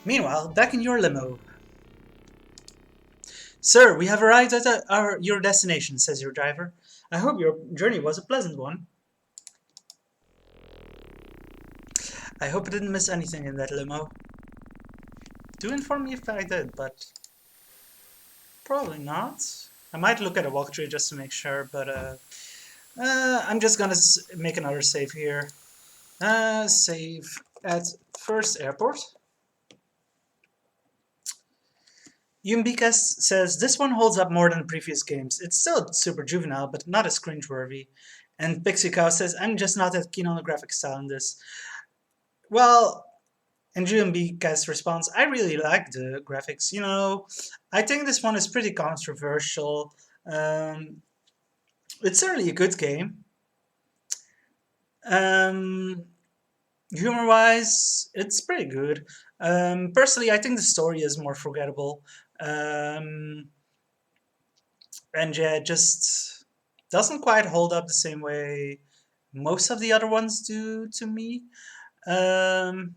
Speaker 1: Meanwhile, back in your limo. Sir, we have arrived at your destination, says your driver. I hope your journey was a pleasant one. I hope I didn't miss anything in that limo. Do inform me if I did, but probably not. I might look at a walkthrough just to make sure, but I'm just gonna make another save here. Save at first airport. Yumbikas says, this one holds up more than previous games. It's still super juvenile, but not as cringeworthy. And Pixie Cow says, I'm just not that keen on the graphic style in this. Well, and Yumbikas responds, I really like the graphics. You know, I think this one is pretty controversial. It's certainly a good game. Humor-wise, it's pretty good. Personally, I think the story is more forgettable. And yeah, it just doesn't quite hold up the same way most of the other ones do to me. And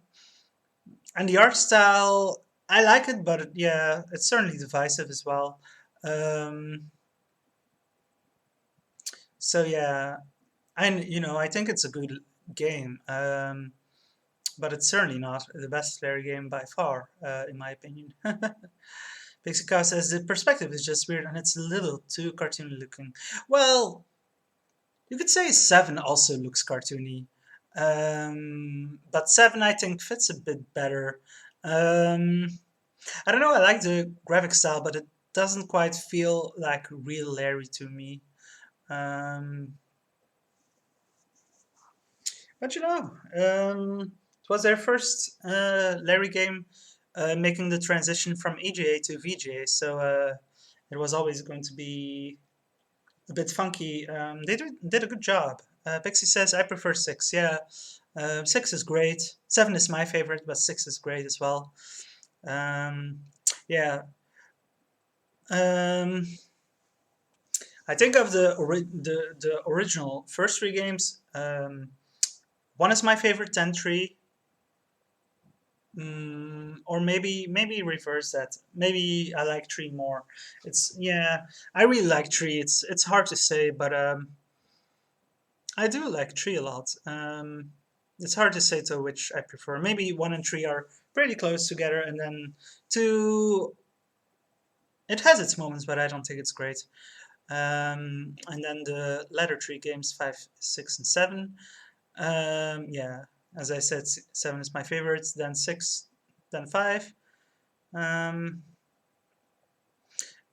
Speaker 1: the art style, I like it, but yeah, it's certainly divisive as well. Um, so yeah, and I think it's a good game, but it's certainly not the best Larry game by far, in my opinion. Pixie says the perspective is just weird and it's a little too cartoony looking. Well, you could say 7 also looks cartoony. But 7 I think fits a bit better. Um, I don't know, I like the graphic style, but it doesn't quite feel like real Larry to me. Um, but it was their first Larry game making the transition from EGA to VGA, so it was always going to be a bit funky. They did a good job. Pixie says, I prefer 6. Yeah, 6 is great. 7 is my favorite, but 6 is great as well. Yeah. I think of the original first 3 games. One is my favorite, 10-3. Or maybe reverse that. Maybe I like 3 more. Yeah, I really like 3. It's hard to say, but I do like 3 a lot. It's hard to say to which I prefer. Maybe 1 and 3 are pretty close together, and then 2. It has its moments, but I don't think it's great. And then the latter 3 games, 5, 6, and 7. Yeah, as I said, 7 is my favorite, then 6, then 5. Um,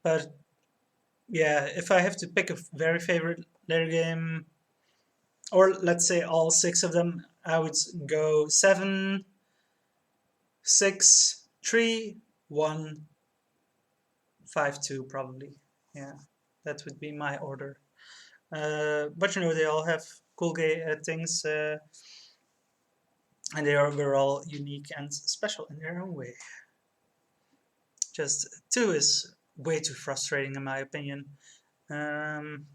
Speaker 1: but yeah, if I have to pick a very favorite later game, or let's say all 6 of them, I would go 7, 6, 3, 1, 5, 2 probably. Yeah, that would be my order. But they all have cool things, and we're all unique and special in their own way. Just 2 is way too frustrating in my opinion. Um,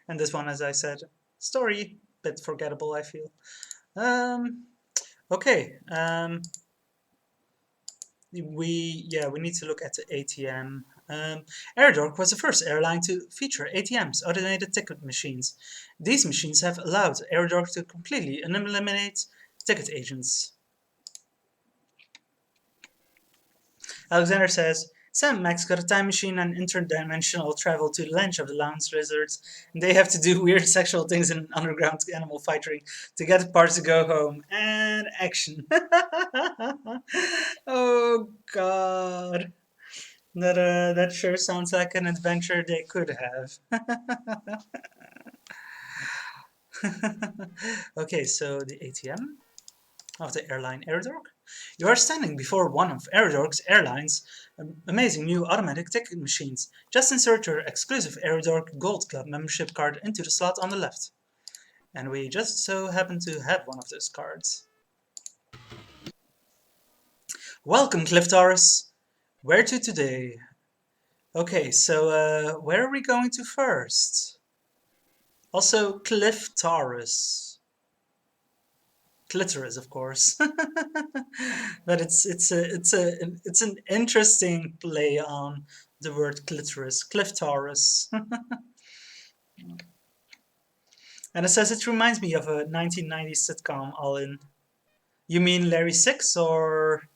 Speaker 1: and this one, as I said, story, bit forgettable, I feel. Okay. We need to look at the ATM. Aerodork was the first airline to feature ATMs, automated ticket machines. These machines have allowed Aerodork to completely eliminate ticket agents. Alexander says, Sam and Max got a time machine and interdimensional travel to the land of the lounge lizards, and they have to do weird sexual things in an underground animal fight ring to get the parts to go home. And action. Oh god. That sure sounds like an adventure they could have. Okay, so the ATM of the airline Aerodork. You are standing before one of Aerodork's airline's amazing new automatic ticket machines. Just insert your exclusive Aerodork Gold Club membership card into the slot on the left. And we just so happen to have one of those cards. Welcome, Cliff Taurus. Where to today? Okay, so where are we going to first? Also, Cliff Taurus. Clitoris, of course. But it's an interesting play on the word clitoris, Cliff Taurus. And it says it reminds me of a 1990s sitcom, All In. You mean Larry Six or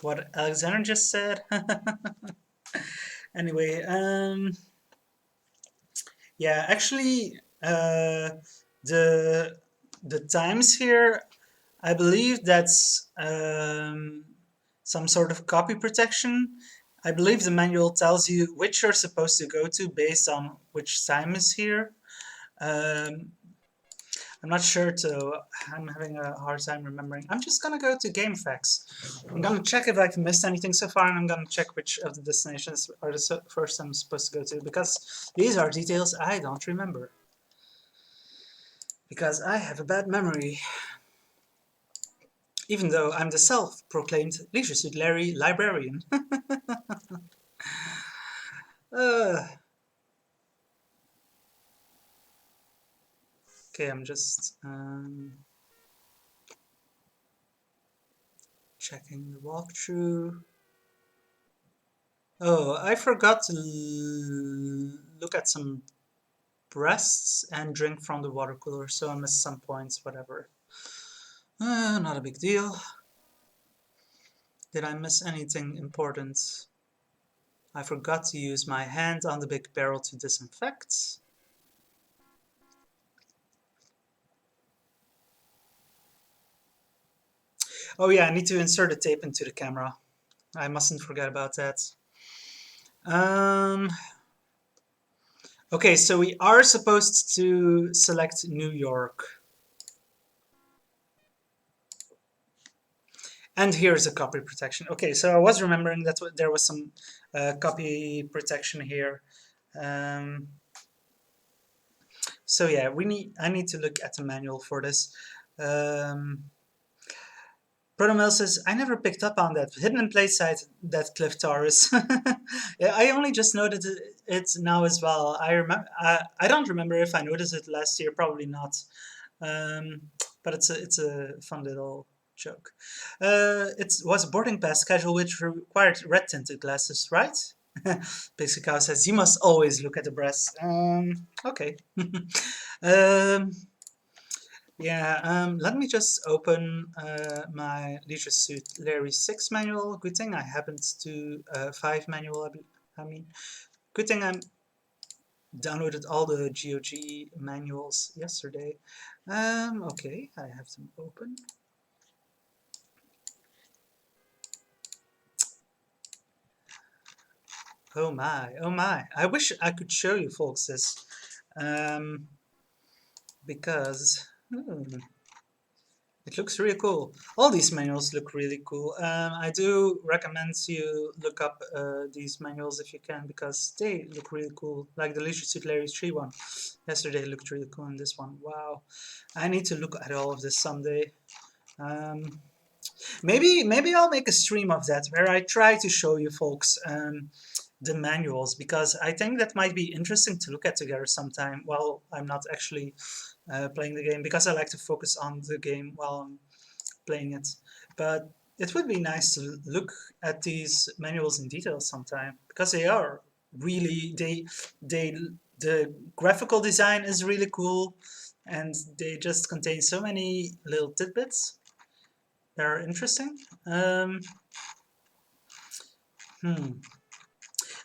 Speaker 1: what Alexander just said? Anyway, yeah, actually, the the times here, I believe that's some sort of copy protection. I believe the manual tells you which you're supposed to go to based on which time is here. Um, I'm not sure to. I'm having a hard time remembering. I'm just gonna go to game facts. I'm gonna check if I've missed anything so far, and I'm gonna check which of the destinations are the first I'm supposed to go to because these are details I don't remember. Because I have a bad memory. Even though I'm the self-proclaimed Leisure Suit Larry librarian. uh, okay, I'm just checking the walkthrough. Oh, I forgot to look at some breasts and drink from the water cooler, so I missed some points, whatever. Not a big deal. Did I miss anything important? I forgot to use my hand on the big barrel to disinfect. Oh yeah, I need to insert a tape into the camera. I mustn't forget about that. Um, okay, so we are supposed to select New York. And here's a copy protection. Okay, so I was remembering that there was some copy protection here. Um, so yeah, I need to look at the manual for this. Protomel says, I never picked up on that. Hidden in plain sight, that Cliff Taurus. Yeah, I only just noticed it now as well. I don't remember if I noticed it last year, probably not. Um, but it's a fun little joke. It was a boarding pass schedule which required red tinted glasses, right? Pixie Cow says, you must always look at the breasts. Okay. um, yeah, let me just open my Leisure Suit Larry 6 manual. Good thing I happened to 5 manual, I mean. Good thing I downloaded all the GOG manuals yesterday. Okay, I have them open. Oh my, oh my. I wish I could show you folks this. Because it looks really cool. All these manuals look really cool. I do recommend you look up these manuals if you can because they look really cool. Like the Leisure Suit Larry 3 one. Yesterday looked really cool, and this one, wow. I need to look at all of this someday. Um, maybe I'll make a stream of that where I try to show you folks the manuals because I think that might be interesting to look at together sometime while I'm not actually playing the game because I like to focus on the game while I'm playing it. But It would be nice to look at these manuals in detail sometime because they are really they the graphical design is really cool and they just contain so many little tidbits that are interesting. Um, hmm.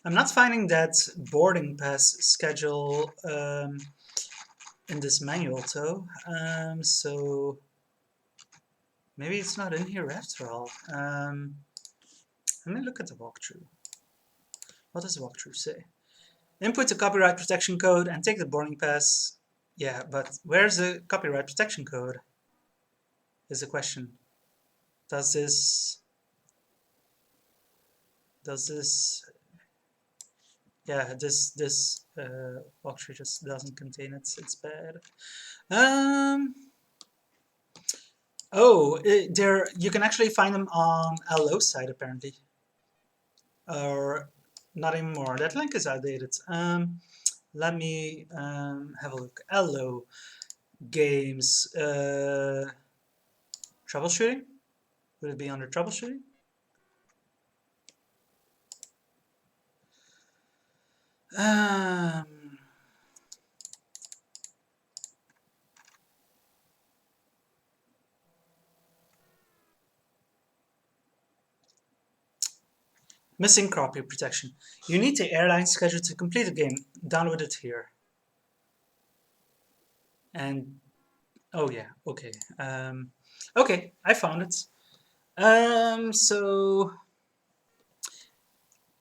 Speaker 1: I'm not finding that boarding pass schedule in this manual though. So maybe it's not in here after all. Let me look at the walkthrough. What does the walkthrough say? Input the copyright protection code and take the boarding pass. Yeah, but where's the copyright protection code? Is the question. Does this does this yeah this walkthrough just doesn't contain it. It's bad. Um oh, there you can actually find them on LO's site apparently. Or not anymore. That link is outdated. Let me have a look. LO games troubleshooting. Would it be under troubleshooting? Um, Missing copy protection. You need the airline schedule to complete the game. Download it here. And oh yeah, okay. Okay, I found it. So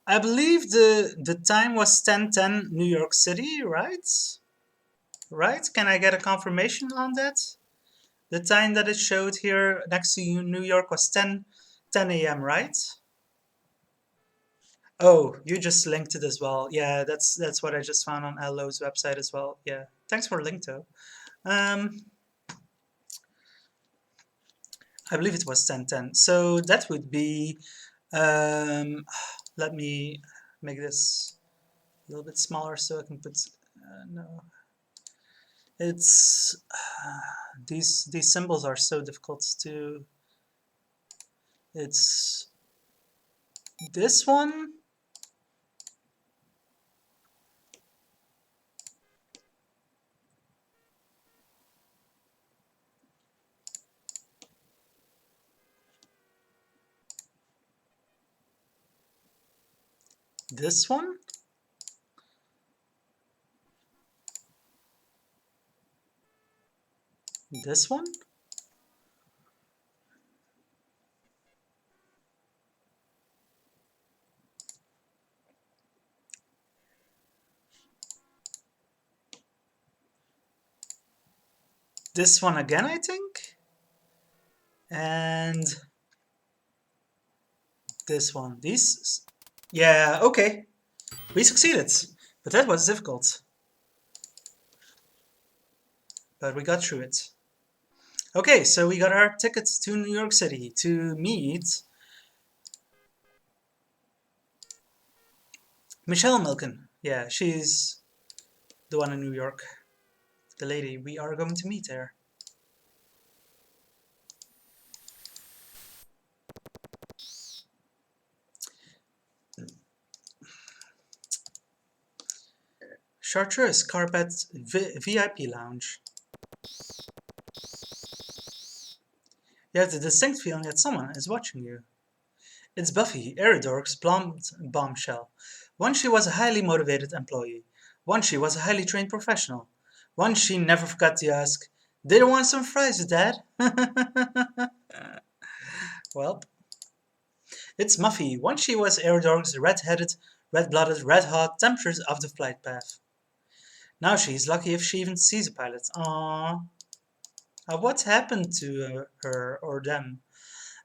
Speaker 1: I believe the time was 10:10 New York City, right? Right? Can I get a confirmation on that? The time that it showed here next to you, New York was 10 a.m., right? Oh, you just linked it as well. Yeah, that's what I just found on LO's website as well. Yeah, thanks for link though. Um, I believe it was 10:10. So that would be. Um, let me make this a little bit smaller so I can put. No, it's these symbols are so difficult to. It's this one, this one, this one. This one again, I think, and this one. These, yeah, okay, we succeeded, but that was difficult. But we got through it. Okay, so we got our tickets to New York City to meet Michelle Milken. Yeah, she's the one in New York, the lady we are going to meet there. Chartreuse Carpet VIP Lounge. You have the distinct feeling that someone is watching you. It's Buffy, Eridork's blonde bombshell. Once she was a highly motivated employee. Once she was a highly trained professional. Once she never forgot to ask, "Did you want some fries, Dad?" Well, it's Muffy. Once she was Eridork's red-headed, red-blooded, red-hot temptress of the flight path. Now she's lucky if she even sees a pilot. Aww. What happened to her or them?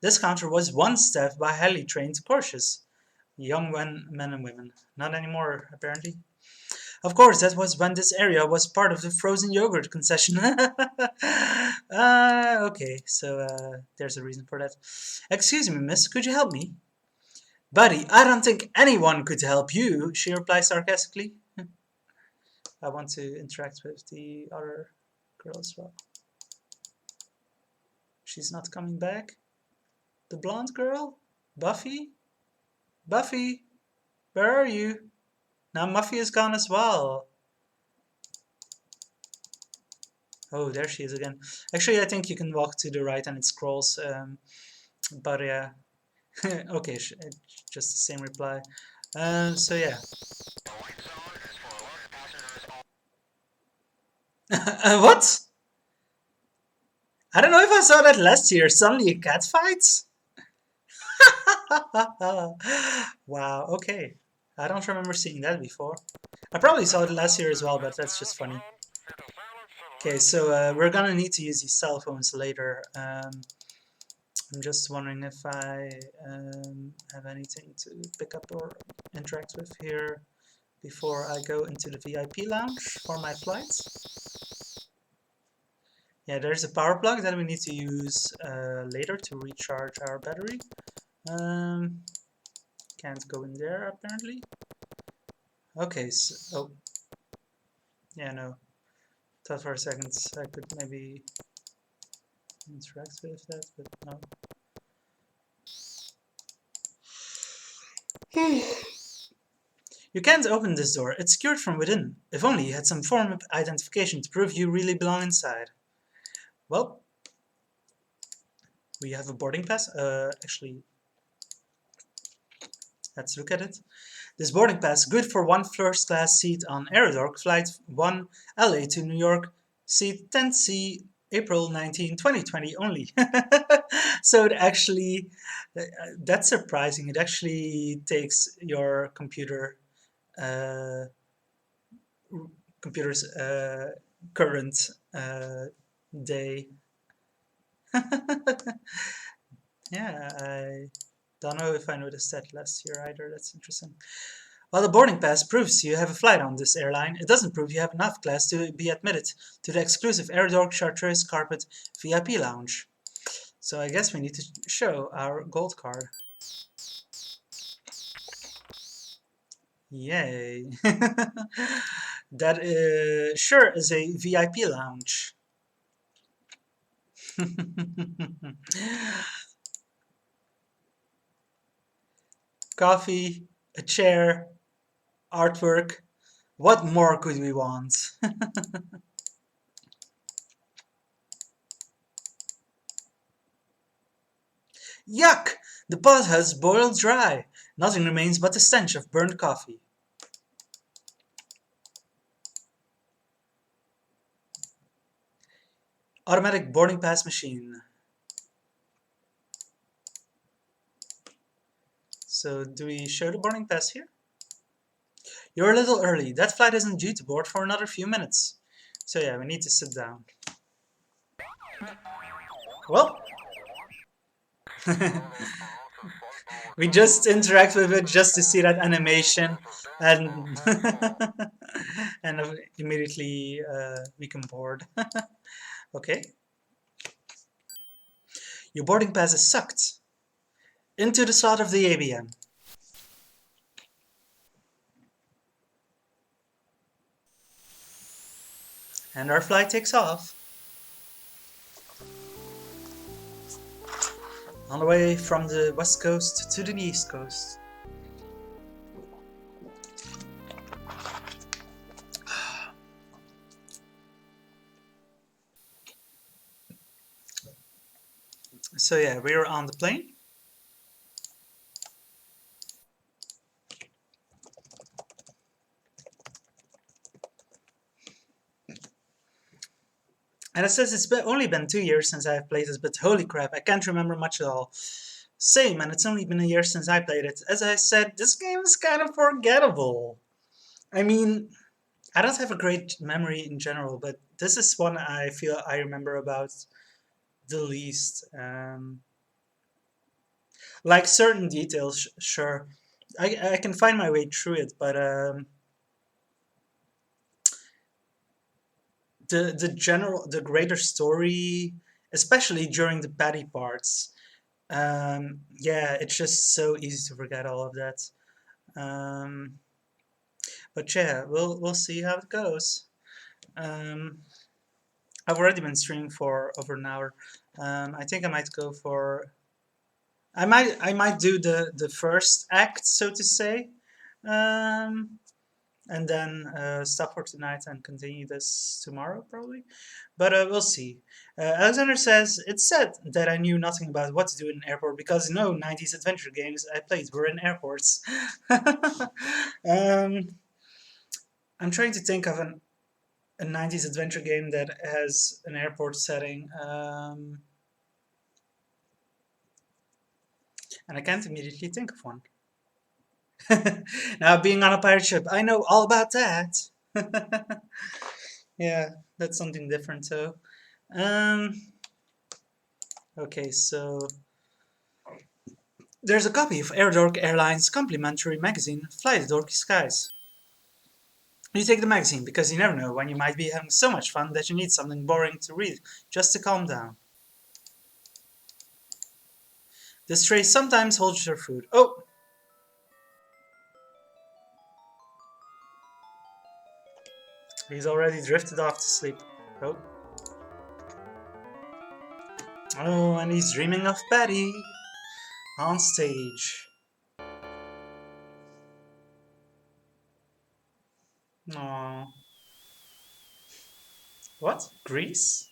Speaker 1: This counter was once staffed by highly trained courses. Young men and women. Not anymore, apparently. Of course, that was when this area was part of the frozen yogurt concession. Okay, so there's a reason for that. Excuse me, miss, could you help me? Buddy, I don't think anyone could help you, she replied sarcastically. I want to interact with the other girl as well. She's not coming back. The blonde girl? Buffy? Buffy, where are you? Now Muffy is gone as well. Oh, there she is again. Actually, I think you can walk to the right and it scrolls. But yeah, okay, just the same reply. So yeah. What? I don't know if I saw that last year. Suddenly a cat fight? Wow, okay. I don't remember seeing that before. I probably saw it last year as well, but that's just funny. Okay, so we're gonna need to use these cell phones later. I'm just wondering if I have anything to pick up or interact with here before I go into the VIP lounge for my flight. Yeah, there's a power plug that we need to use later to recharge our battery. Um, can't go in there apparently. Okay, so, oh, yeah, no. Thought for a second I could maybe interact with that, but no. You can't open this door, it's secured from within. If only you had some form of identification to prove you really belong inside. Well, we have a boarding pass. Actually, let's look at it. This boarding pass good for one first class seat on Aerodork Flight 1 LA to New York, seat 10C, April 19, 2020 only. So it actually, that's surprising. It actually takes your uh, computer's current day. Yeah, I don't know if I noticed that last year either. That's interesting. While the boarding pass proves you have a flight on this airline, it doesn't prove you have enough class to be admitted to the exclusive Aerodork Chartreuse Carpet VIP lounge. So I guess we need to show our gold card. Yay! That sure is a VIP lounge. Coffee, a chair, artwork. What more could we want? Yuck! The pot has boiled dry. Nothing remains but the stench of burnt coffee. Automatic boarding pass machine. So do we show the boarding pass here? You're a little early. That flight isn't due to board for another few minutes. So yeah, we need to sit down. Well, we just interact with it just to see that animation, and and immediately become bored. Okay, your boarding pass is sucked into the slot of the ABM, and our flight takes off on the way from the west coast to the east coast. So yeah, we're on the plane. And it says only been 2 years since I've played this, but holy crap, I can't remember much at all. Same, and it's only been a year since I played it. As I said, this game is kind of forgettable. I mean, I don't have a great memory in general, but this is one I feel I remember about the least. Like certain details, sure, I can find my way through it, but the greater story, especially during the petty parts, yeah, it's just so easy to forget all of that. Um, but yeah, we'll see how it goes. Um, I've already been streaming for over an hour. I think I might go for I might do the first act, so to say, um, and then stop for tonight and continue this tomorrow probably. But we'll see. Alexander says it's sad that I knew nothing about what to do in an airport because no 90s adventure games I played were in airports. um, I'm trying to think of a 90s adventure game that has an airport setting. And I can't immediately think of one. Now, being on a pirate ship, I know all about that. Yeah, that's something different too. Um, okay, so there's a copy of Air Dork Airlines complimentary magazine, Fly the Dorky Skies. You take the magazine because you never know when you might be having so much fun that you need something boring to read just to calm down. This tray sometimes holds your food. Oh, he's already drifted off to sleep. Oh, oh, and he's dreaming of Patty on stage. Aww. What? Greece?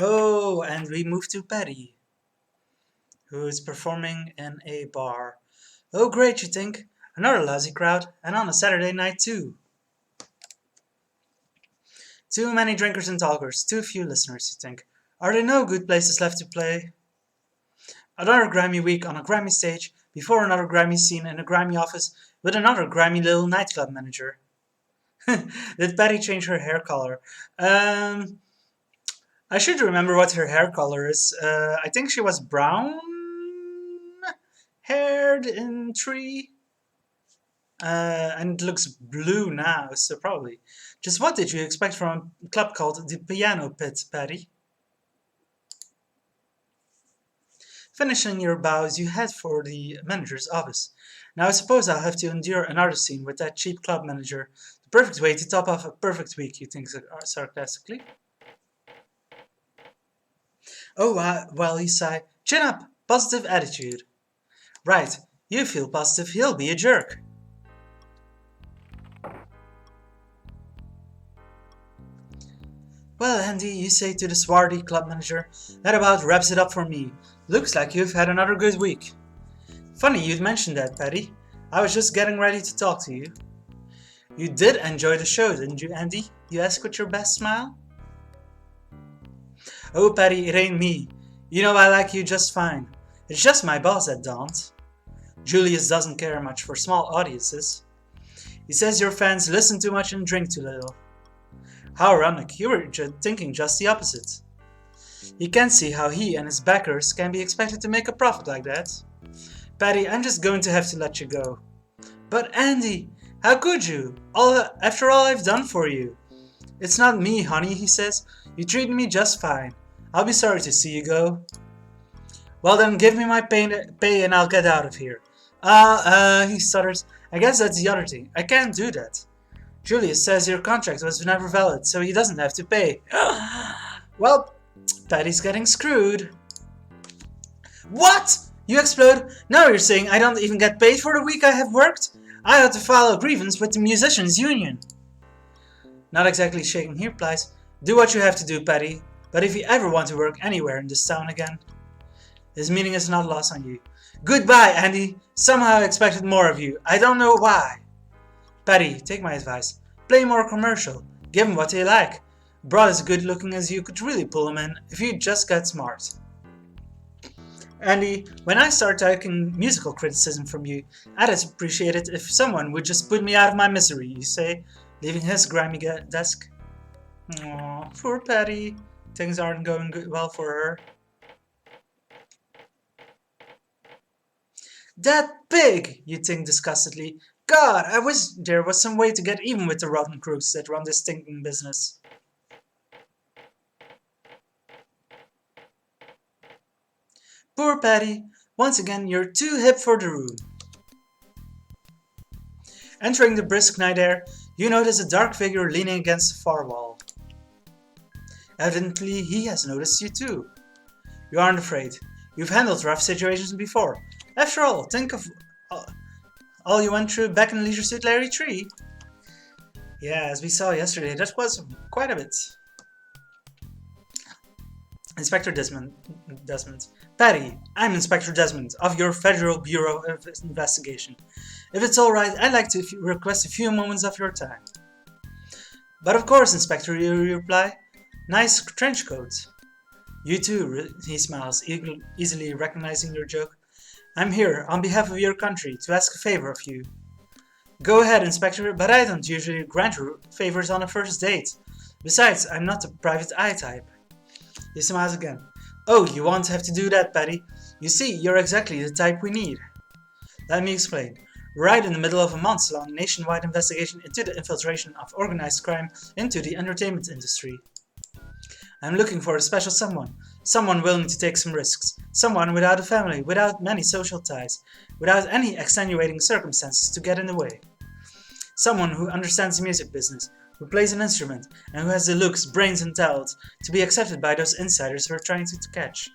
Speaker 1: Oh, and we move to Patty, who is performing in a bar. Oh, great, you think? Another lousy crowd, and on a Saturday night, too. Too many drinkers and talkers, too few listeners, you think. Are there no good places left to play? Another Grammy week on a Grammy stage, before another Grammy scene in a Grammy office, with another Grammy little nightclub manager. Did Patty change her hair color? Um, I should remember what her hair color is. I think she was brown haired in three. And it looks blue now, so probably. Just what did you expect from a club called the Piano Pit, Patty? Finishing your bows, you head for the manager's office. Now I suppose I'll have to endure another scene with that cheap club manager. The perfect way to top off a perfect week, you think sarcastically. Oh, well, you sigh. Chin up! Positive attitude. Right, you feel positive he'll be a jerk. Well, Andy, you say to the swarthy club manager, that about wraps it up for me. Looks like you've had another good week. Funny you'd mention that, Patty. I was just getting ready to talk to you. You did enjoy the show, didn't you, Andy? You ask with your best smile. Oh, Patty, it ain't me. You know I like you just fine. It's just my boss that don't. Julius doesn't care much for small audiences. He says your fans listen too much and drink too little. How ironic, you were thinking just the opposite. He can't see how he and his backers can be expected to make a profit like that. Patty, I'm just going to have to let you go. But Andy, how could you? After all I've done for you. It's not me, honey, he says. You treated me just fine. I'll be sorry to see you go. Well then, give me my pay and I'll get out of here. He stutters. I guess that's the other thing. I can't do that. Julius says your contract was never valid, so he doesn't have to pay. Well, Patty's getting screwed. What? You explode? Now you're saying I don't even get paid for the week I have worked? I had to file a grievance with the musicians union. Not exactly shaking, he replies. Do what you have to do, Patty. But if you ever want to work anywhere in this town again, his meaning is not lost on you. Goodbye, Andy. Somehow I expected more of you. I don't know why. Patty, take my advice. Play more commercial. Give them what they like. Brad is good looking as you could really pull him in if you just get smart. Andy, when I start taking musical criticism from you, I'd appreciate it if someone would just put me out of my misery, you say, leaving his grimy desk. Aw, poor Patty. Things aren't going well for her. That pig, you think disgustedly. God, I wish there was some way to get even with the rotten crooks that run this stinking business. Poor Patty, once again you're too hip for the room. Entering the brisk night air, you notice a dark figure leaning against the far wall. Evidently, he has noticed you too. You aren't afraid. You've handled rough situations before. After all, think of all you went through back in Leisure Suit Larry 3. Yeah, as we saw yesterday, that was quite a bit. Inspector Desmond. Patty, I'm Inspector Desmond of your Federal Bureau of Investigation. If it's alright, I'd like to request a few moments of your time. But of course, Inspector, you reply. Nice trench coat. You too, he smiles, easily recognizing your joke. I'm here, on behalf of your country, to ask a favor of you. Go ahead, Inspector, but I don't usually grant favors on a first date. Besides, I'm not the private eye type. He smiles again. Oh, you won't have to do that, Patty. You see, you're exactly the type we need. Let me explain. We're right in the middle of a months-long nationwide investigation into the infiltration of organized crime into the entertainment industry. I'm looking for a special someone willing to take some risks, someone without a family, without many social ties, without any extenuating circumstances to get in the way. Someone who understands the music business, who plays an instrument, and who has the looks, brains, and talent to be accepted by those insiders we're trying to catch.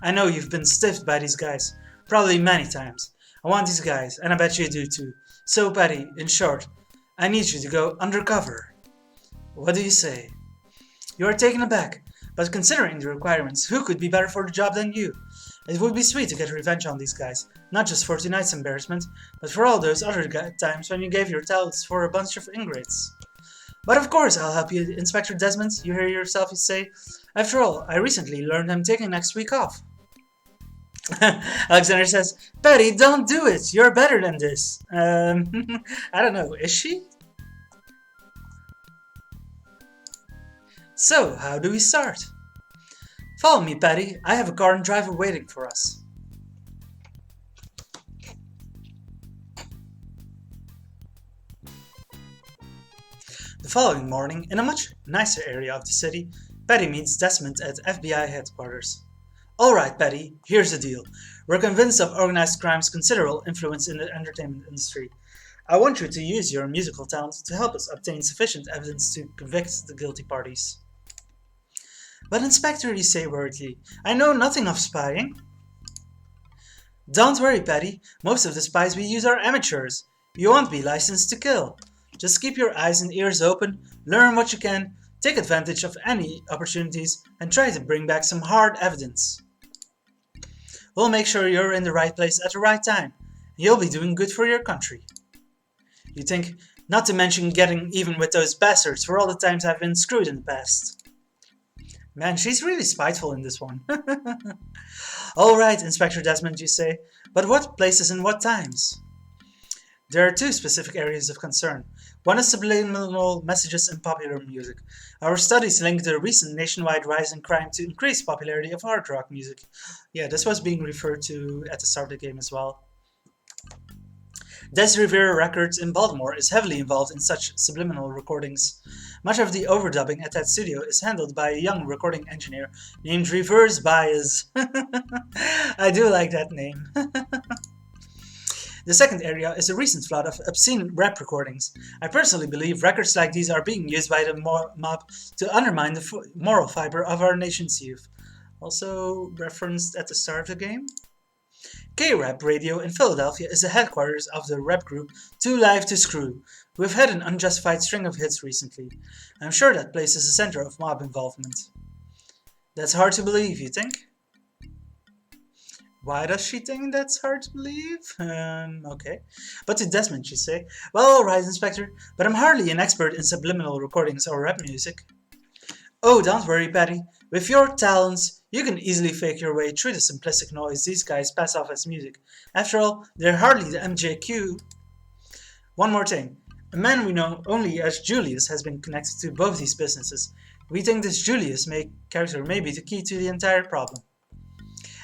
Speaker 1: I know you've been stiffed by these guys, probably many times. I want these guys, and I bet you do too. So, Patty, in short, I need you to go undercover. What do you say? You are taken aback, but considering the requirements, who could be better for the job than you? It would be sweet to get revenge on these guys, not just for tonight's embarrassment, but for all those other times when you gave your talents for a bunch of ingrates. But of course I'll help you, Inspector Desmond, you hear yourself say. After all, I recently learned I'm taking next week off. Alexander says, Patty, don't do it, you're better than this. I don't know, is she? So, how do we start? Follow me, Patty. I have a car and driver waiting for us. The following morning, in a much nicer area of the city, Patty meets Desmond at FBI headquarters. Alright, Patty, here's the deal. We're convinced of organized crime's considerable influence in the entertainment industry. I want you to use your musical talent to help us obtain sufficient evidence to convict the guilty parties. But Inspector, you say worriedly, I know nothing of spying. Don't worry, Patty. Most of the spies we use are amateurs. You won't be licensed to kill. Just keep your eyes and ears open, learn what you can, take advantage of any opportunities, and try to bring back some hard evidence. We'll make sure you're in the right place at the right time, and you'll be doing good for your country. You think, not to mention getting even with those bastards for all the times I've been screwed in the past. Man, she's really spiteful in this one. Alright, Inspector Desmond, you say, but what places and what times? There are two specific areas of concern. One is subliminal messages in popular music. Our studies link the recent nationwide rise in crime to increased popularity of hard rock music. Yeah, this was being referred to at the start of the game as well. Des Rivera Records in Baltimore is heavily involved in such subliminal recordings. Much of the overdubbing at that studio is handled by a young recording engineer named Reverse Bias. I do like that name. The second area is a recent flood of obscene rap recordings. I personally believe records like these are being used by the mob to undermine the moral fiber of our nation's youth. Also referenced at the start of the game. K-Rap Radio in Philadelphia is the headquarters of the rap group Too Live to Screw, who have had an unjustified string of hits recently. I'm sure that place is the center of mob involvement. That's hard to believe, you think? Why does she think that's hard to believe? Okay. But to Desmond, you say, well, alright, Inspector, but I'm hardly an expert in subliminal recordings or rap music. Oh, don't worry, Patty. With your talents, you can easily fake your way through the simplistic noise these guys pass off as music. After all, they're hardly the MJQ. One more thing. A man we know only as Julius has been connected to both these businesses. We think this Julius character may be the key to the entire problem.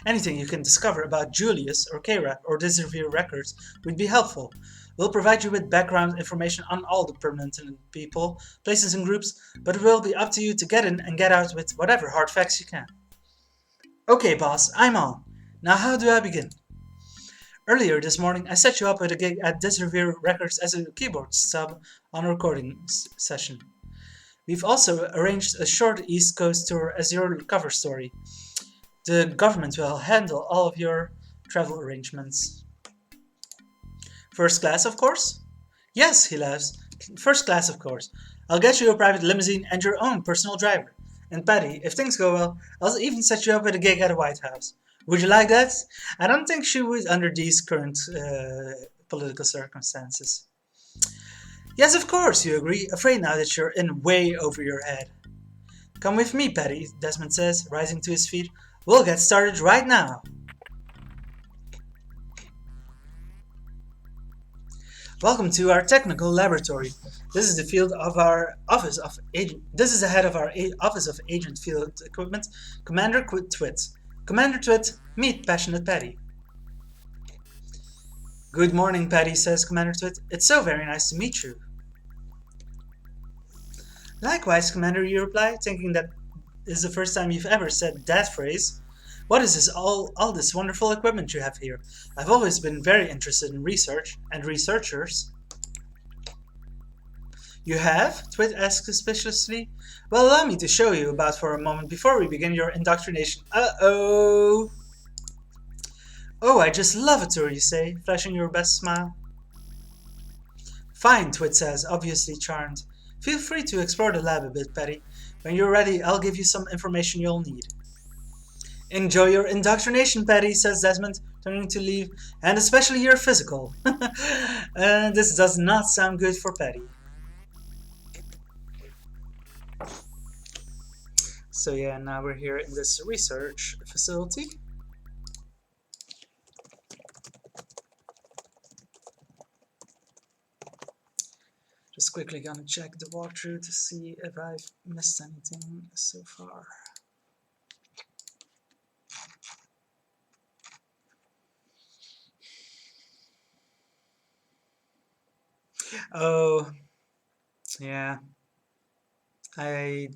Speaker 1: Anything you can discover about Julius or K-Rap or Disrevere Records would be helpful. We'll provide you with background information on all the permanent people, places and groups, but it will be up to you to get in and get out with whatever hard facts you can. Okay, boss, I'm on. Now how do I begin? Earlier this morning, I set you up with a gig at Disrevere Records as a keyboard sub on a recording session. We've also arranged a short East Coast tour as your cover story. The government will handle all of your travel arrangements. First class, of course? Yes, he laughs. First class, of course. I'll get you a private limousine and your own personal driver. And Patty, if things go well, I'll even set you up with a gig at the White House. Would you like that? I don't think she would under these current political circumstances. Yes, of course, you agree, afraid now that you're in way over your head. Come with me, Patty, Desmond says, rising to his feet. We'll get started right now. Welcome to our technical laboratory. This is the field of our office of agent. This is the head of our office of agent field equipment, Commander Twit. Commander Twit, meet Passionate Patty. Good morning, Patty, says Commander Twit. It's so very nice to meet you. Likewise, Commander, you reply, thinking that is the first time you've ever said that phrase. What is this all this wonderful equipment you have here? I've always been very interested in research and researchers. You have? Twit asks suspiciously. Well, allow me to show you about for a moment before we begin your indoctrination. Uh-oh! Oh, I just love a tour, you say, flashing your best smile. Fine, Twit says, obviously charmed. Feel free to explore the lab a bit, Patty. When you're ready, I'll give you some information you'll need. Enjoy your indoctrination, Patty, says Desmond, turning to leave, and especially your physical. This does not sound good for Patty. So yeah, now we're here in this research facility. Just quickly gonna check the walkthrough to see if I've missed anything so far. Oh, yeah. I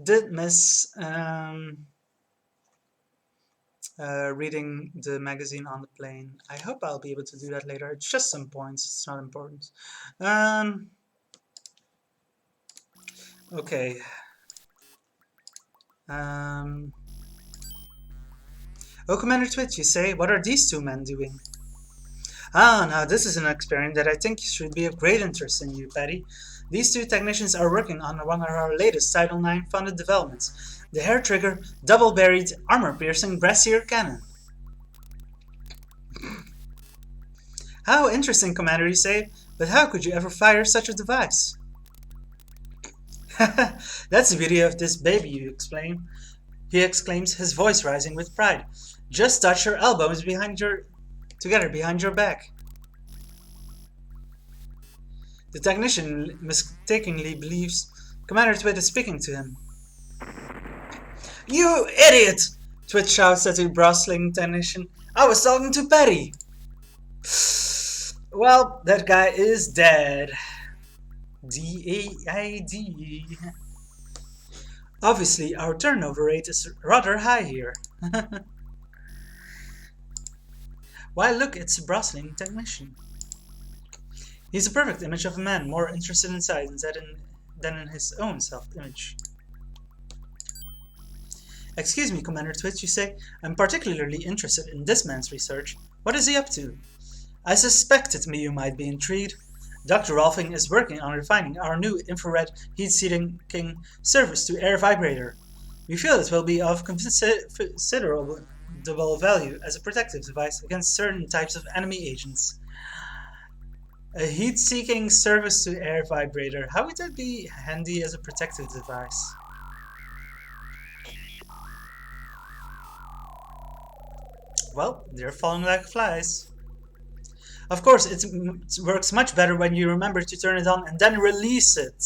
Speaker 1: did miss reading the magazine on the plane. I hope I'll be able to do that later. It's just some points, it's not important. Okay. Oh, Commander Twitch, you say? What are these two men doing? Ah, now this is an experiment that I think should be of great interest in you, Patty. These two technicians are working on one of our latest Title IX funded developments, the hair trigger, double-buried, armor-piercing brassiere cannon. How interesting, Commander, you say, but how could you ever fire such a device? That's the beauty of this baby, you explain. He exclaims, his voice rising with pride. Just touch your elbows together behind your back. The technician mistakenly believes Commander Twit is speaking to him. You idiot! Twit shouts at the bristling technician. I was talking to Patty. Well, that guy is dead. D-A-I-D. Obviously, our turnover rate is rather high here. Why, look, it's a bristling technician. He's a perfect image of a man more interested in science than in his own self-image. Excuse me, Commander Twitch, you say? I'm particularly interested in this man's research. What is he up to? I suspected you might be intrigued. Dr. Rolfing is working on refining our new infrared heat-seeking surface-to-air vibrator. We feel it will be of considerable value as a protective device against certain types of enemy agents. A heat-seeking surface-to-air vibrator. How would that be handy as a protective device? Well, they're falling like flies. Of course, it works much better when you remember to turn it on and then release it.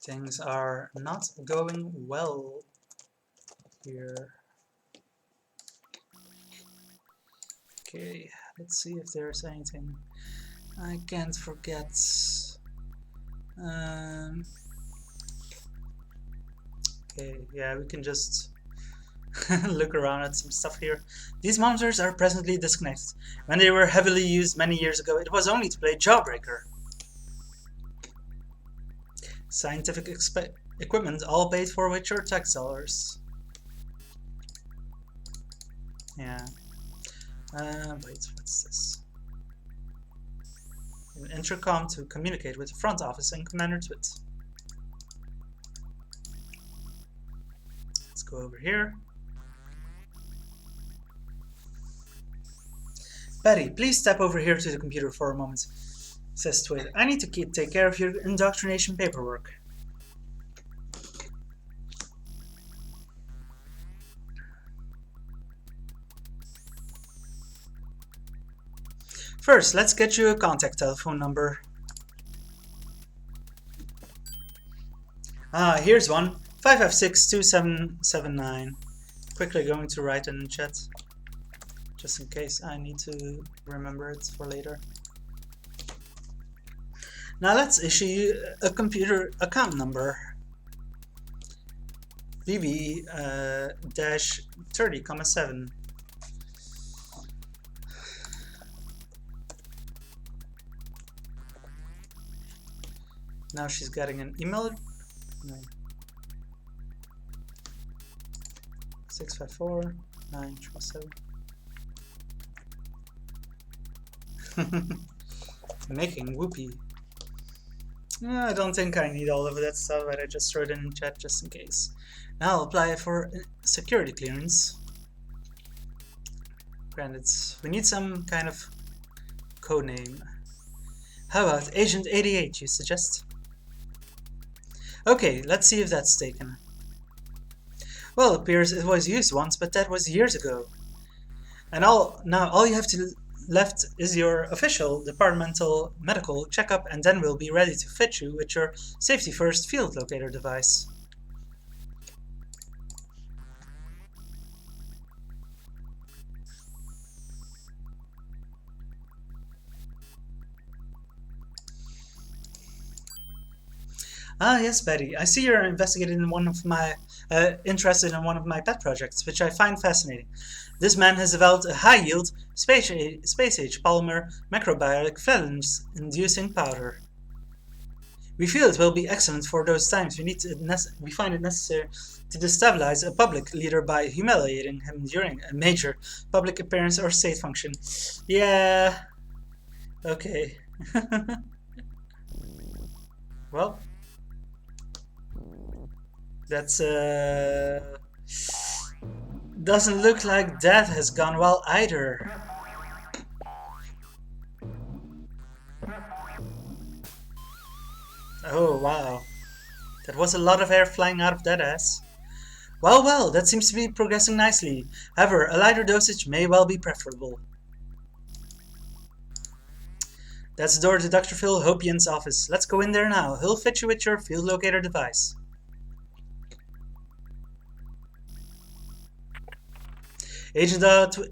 Speaker 1: Things are not going well here. Okay, let's see if there's anything I can't forget. Um, okay, yeah, we can just look around at some stuff here. These monitors are presently disconnected. When they were heavily used many years ago, it was only to play Jawbreaker. Scientific equipment, all paid for with your tax dollars. Yeah. Wait, what's this? An intercom to communicate with the front office and Commander Twit. Let's go over here. Patty, please step over here to the computer for a moment, says Twit. I need to take care of your indoctrination paperwork. First, let's get you a contact telephone number. Here's one. 556-2779. Quickly going to write it in chat, just in case I need to remember it for later. Now let's issue you a computer account number. BB-30,7. Now she's getting an email. No. 654-977. Making whoopee. I don't think I need all of that stuff, but I just throw it in chat just in case. Now I'll apply for security clearance. Granted, we need some kind of code name. How about Agent 88, you suggest? Okay, let's see if that's taken. Well, it appears it was used once, but that was years ago. And now all you have to left is your official departmental medical checkup, and then we'll be ready to fit you with your safety first field locator device. Ah, yes, Betty. I see you're investigating interested in one of my pet projects, which I find fascinating. This man has developed a high-yield, space-age polymer macrobiotic flatulence-inducing powder. We feel it will be excellent for those times we find it necessary to destabilize a public leader by humiliating him during a major public appearance or state function. Yeah. Okay. Well, that's doesn't look like that has gone well either. Oh wow, that was a lot of air flying out of that ass. Well, that seems to be progressing nicely. However, a lighter dosage may well be preferable. That's the door to Dr. Phil Hopian's office. Let's go in there now. He'll fit you with your field locator device. Agent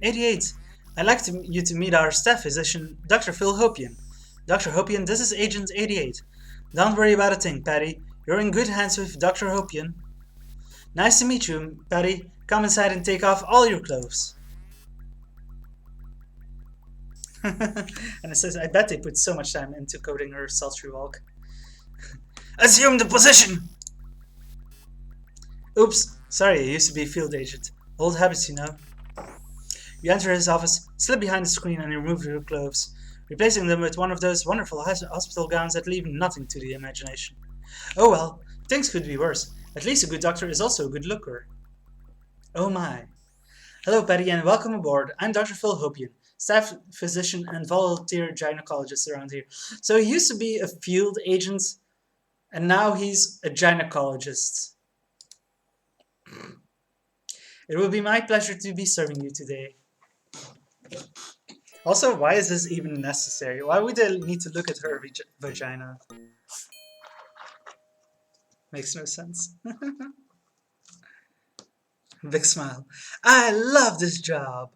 Speaker 1: 88, I'd like you to meet our staff physician, Dr. Phil Hopian. Dr. Hopian, this is Agent 88. Don't worry about a thing, Patty. You're in good hands with Dr. Hopian. Nice to meet you, Patty. Come inside and take off all your clothes. And it says, I bet they put so much time into coding her sultry walk. Assume the position! Oops, sorry, I used to be a field agent. Old habits, you know. You enter his office, slip behind the screen and remove your clothes, replacing them with one of those wonderful hospital gowns that leave nothing to the imagination. Oh well, things could be worse. At least a good doctor is also a good looker. Oh my. Hello, Patty, and welcome aboard. I'm Dr. Phil Hopian, staff physician and volunteer gynecologist around here. So he used to be a field agent, and now he's a gynecologist. It will be my pleasure to be serving you today. Also, why is this even necessary? Why would they need to look at her vagina? Makes no sense. Big smile. I love this job.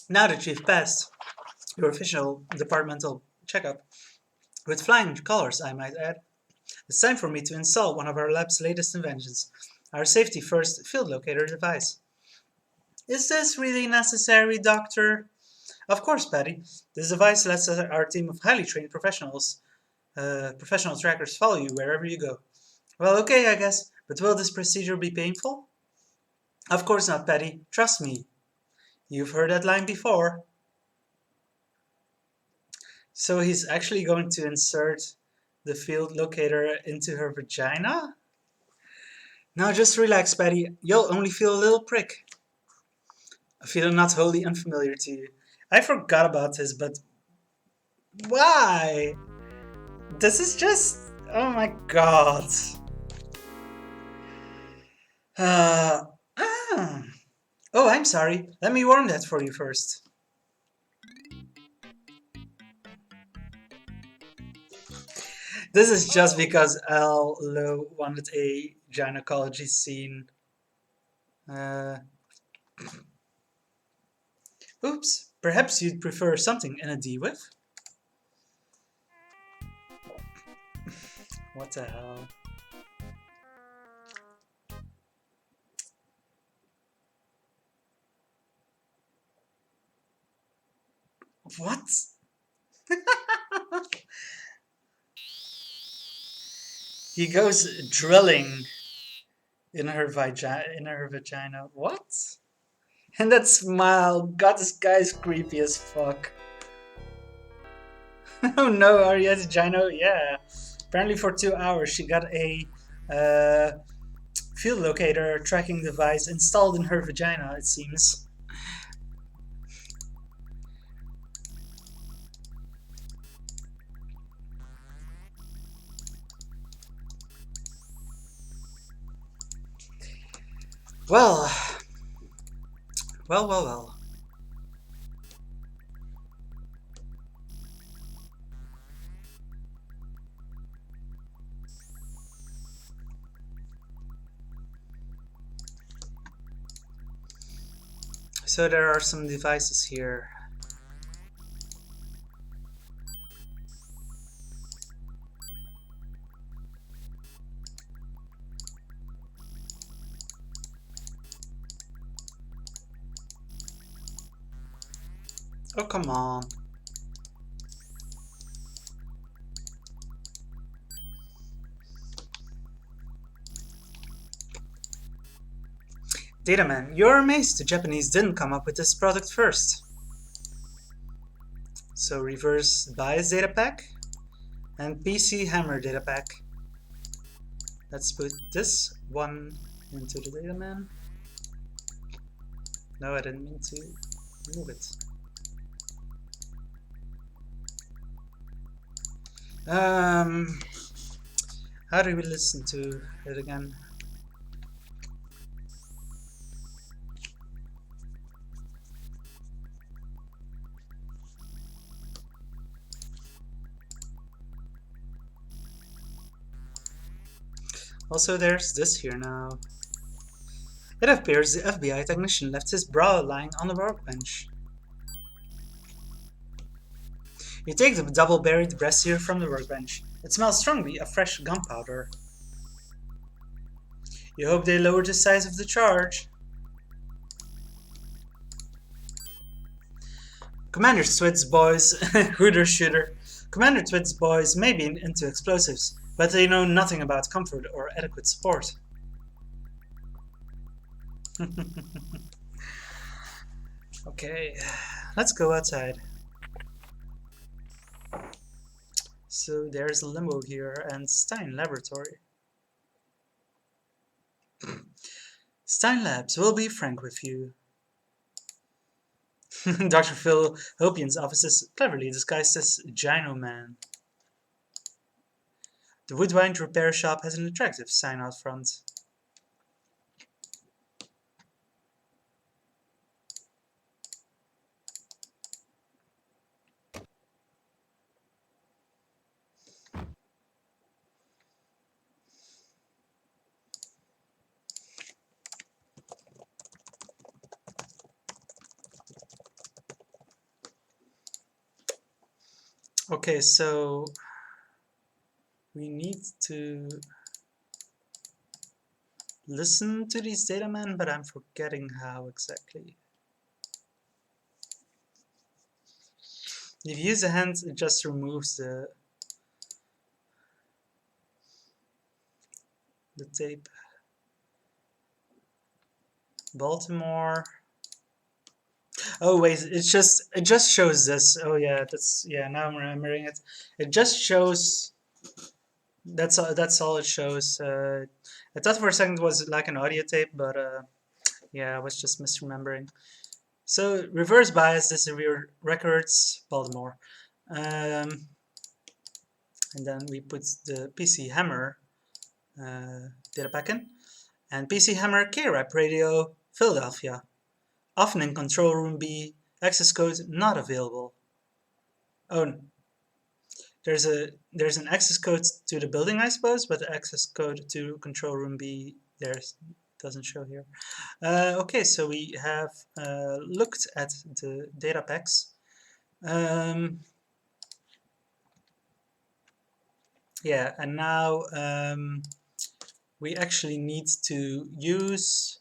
Speaker 1: Now that you've passed your official departmental checkup, with flying colors, I might add, it's time for me to install one of our lab's latest inventions, our safety first field locator device. Is this really necessary, Doctor? Of course, Patty. This device lets our team of highly trained professional trackers follow you wherever you go. Well, okay, I guess, but will this procedure be painful? Of course not, Patty. Trust me. You've heard that line before. So he's actually going to insert the field locator into her vagina? Now just relax, Patty. You'll only feel a little prick. A feeling not wholly unfamiliar to you. I forgot about this, but why? This is just. Oh my god. Uh. Ah. Oh, I'm sorry. Let me warm that for you first. This is just
Speaker 2: Oh.
Speaker 1: because Al Lowe wanted a gynecology scene. Uh, oops. Perhaps you'd prefer something in a D with? What the hell? What? He goes drilling in her vagina. What? And that smile, God, this guy's creepy as fuck. Oh no, Ariadne's vagina, yeah. Apparently for 2 hours she got a uh, field locator tracking device installed in her vagina, it seems. Well, well. So there are some devices here. Oh, come on. Dataman, you're amazed the Japanese didn't come up with this product first. So reverse bias data pack and PC hammer data pack. Let's put this one into the Dataman. No, I didn't mean to move it. How do we listen to it again? Also, there's this here now. It appears the FBI technician left his bra lying on the workbench. You take the double buried brassiere from the workbench. It smells strongly of fresh gunpowder. You hope they lowered the size of the charge. Commander Twit's boys, hooter shooter. Commander Twit's boys may be into explosives, but they know nothing about comfort or adequate support. Okay, let's go outside. So there's Limbo here and Stein Laboratory. Stein Labs will be frank with you. Dr. Phil Hopian's office is cleverly disguised as Gyno Man. The Woodwind repair shop has an attractive sign out front. Okay, so we need to listen to these data men, but I'm forgetting how exactly. If you use the hand, it just removes the tape. Baltimore. Oh wait, it just shows this. Oh yeah, that's yeah. Now I'm remembering it. It just shows. That's all it shows. I thought for a second it was like an audio tape, but yeah, I was just misremembering. So reverse bias. This is real records Baltimore, and then we put the PC Hammer data back in, and PC Hammer K-Rap Radio Philadelphia. Often in control room B. Access code not available. Oh, there's an access code to the building, I suppose, but the access code to control room B there doesn't show here. Okay, so we have looked at the data packs. Yeah, and now we actually need to use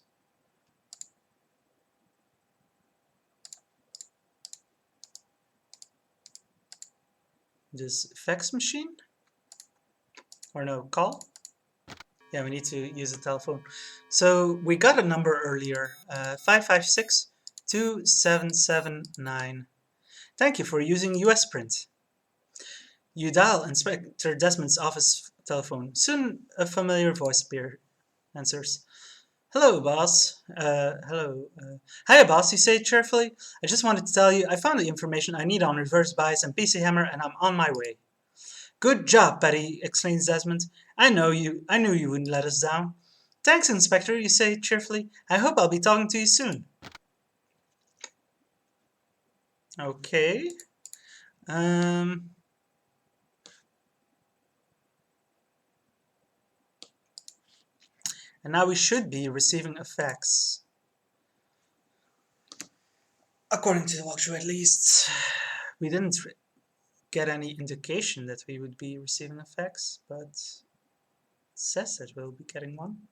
Speaker 1: this fax machine, or no, call. Yeah, we need to use a telephone. So we got a number earlier, 556 2779. Thank you for using US Print. You dial Inspector Desmond's office telephone. Soon a familiar voice answers. Hello, boss. Hello. Hiya, boss, you say cheerfully. I just wanted to tell you I found the information I need on reverse bias and PC Hammer, and I'm on my way. Good job, Betty, exclaims Desmond. I knew you wouldn't let us down. Thanks, Inspector, you say cheerfully. I hope I'll be talking to you soon. Okay. Um, and now we should be receiving a fax. According to the walkthrough, at least. We didn't get any indication that we would be receiving a fax, but it says that we'll be getting one.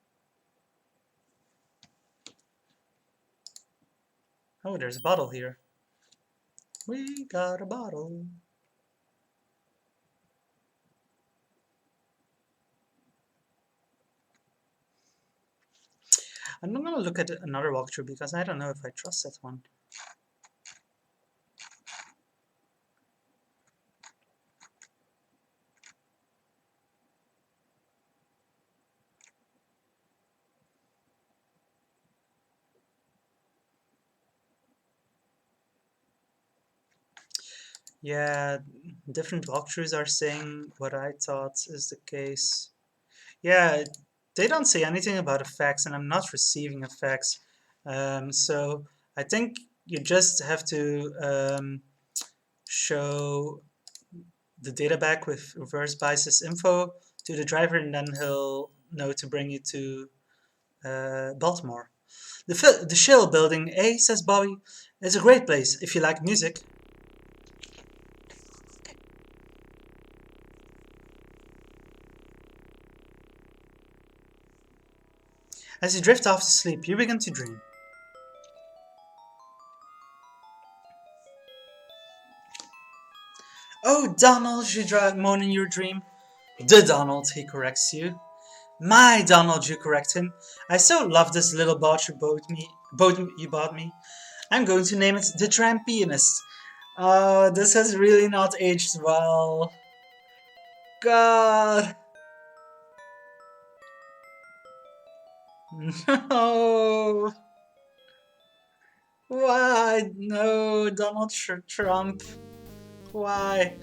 Speaker 1: Oh, there's a bottle here. We got a bottle. I'm not gonna look at another walkthrough because I don't know if I trust that one. Yeah, different walkthroughs are saying what I thought is the case. Yeah, they don't say anything about a fax, and I'm not receiving a fax. So I think you just have to show the data back with reverse biases info to the driver, and then he'll know to bring you to Baltimore. The Shell building, eh, says Bobby. It's a great place if you like music. As you drift off to sleep, you begin to dream. Oh, Donald, you moan in your dream. The Donald, he corrects you. My Donald, you correct him. I so love this little boat you bought me. I'm going to name it the Trampianist. Oh, this has really not aged well. God. No. Why? No, Donald Trump. Why?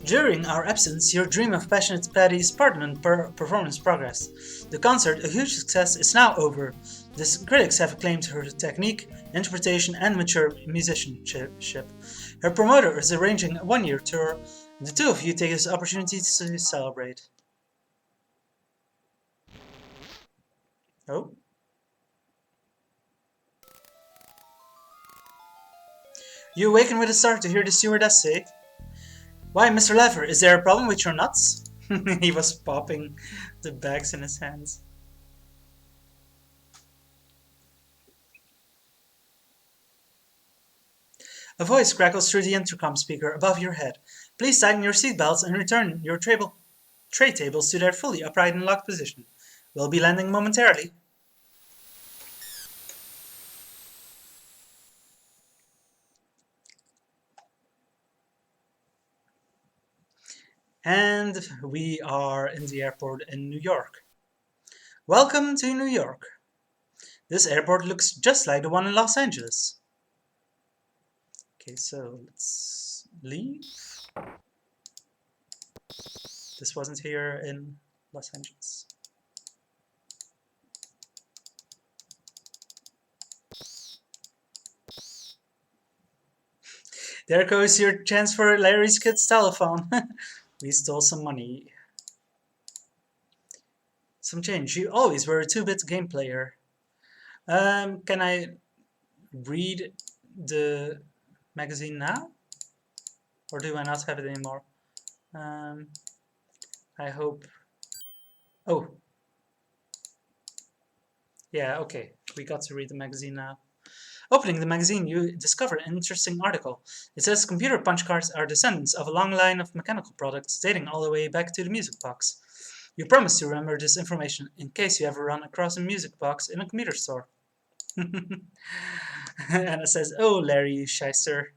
Speaker 1: During our absence, your dream of passionate Patty's performance progressed. The concert, a huge success, is now over. The critics have acclaimed her technique, interpretation, and mature musicianship. Her promoter is arranging a one-year tour, and the two of you take this opportunity to celebrate. Oh? You awaken with a start to hear the stewardess say, Why, Mr. Lever, is there a problem with your nuts? He was popping the bags in his hands. A voice crackles through the intercom speaker above your head. Please tighten your seatbelts and return your tray tables to their fully upright and locked position. We'll be landing momentarily. And we are in the airport in New York. Welcome to New York. This airport looks just like the one in Los Angeles. Okay, so let's leave. This wasn't here in Los Angeles. There goes your chance for Larry's kid's telephone. We stole some money. Some change. You always were a 2-bit game player. Can I read the magazine now? Or do I not have it anymore? I hope. Oh. Yeah, okay. We got to read the magazine now. Opening the magazine, you discover an interesting article. It says computer punch cards are descendants of a long line of mechanical products dating all the way back to the music box. You promise to remember this information in case you ever run across a music box in a computer store. And it says, oh, Larry, you shyster.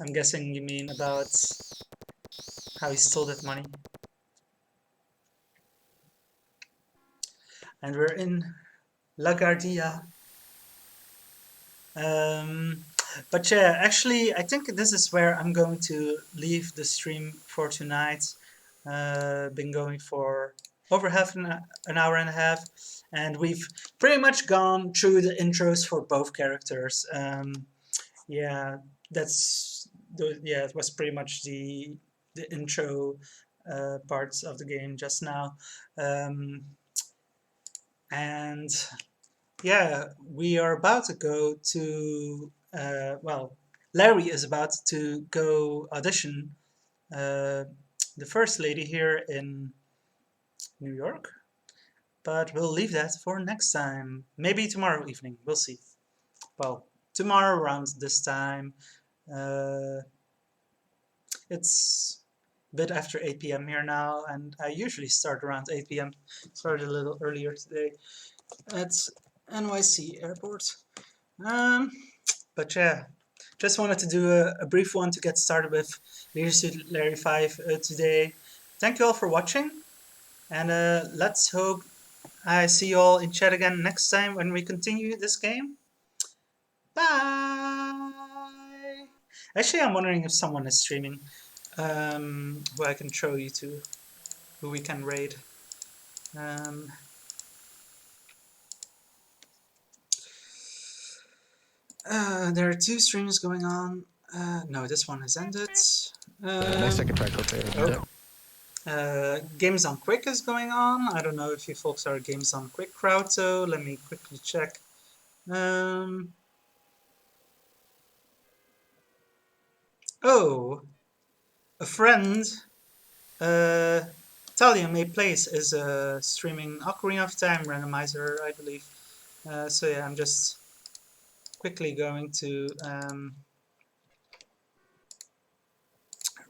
Speaker 1: I'm guessing you mean about how he stole that money. And we're in LaGuardia. Um, but yeah, actually, I think this is where I'm going to leave the stream for tonight. Been going for over an hour and a half, and we've pretty much gone through the intros for both characters. Yeah, yeah, it was pretty much the intro parts of the game just now, and yeah, we are about to go to, well, Larry is about to go audition uh, the first lady here in New York, but we'll leave that for next time. Maybe tomorrow evening, we'll see. Well, tomorrow around this time. Uh, it's a bit after 8 p.m. here now, and I usually start around 8 p.m. Started a little earlier today at NYC Airport. Um, but yeah, just wanted to do a brief one to get started with Leadership Larry 5 today. Thank you all for watching, and let's hope I see you all in chat again next time when we continue this game. Bye! Actually, I'm wondering if someone is streaming who I can show you to, who we can raid. Um, there are 2 streams going on. No, this one has ended.
Speaker 3: Nice second track out there.
Speaker 1: Oh. Games on Quick is going on. I don't know if you folks are Games on Quick crowd, so let me quickly check. Oh, a friend, Talia May Place is streaming Ocarina of Time randomizer, I believe. So yeah, I'm just quickly going to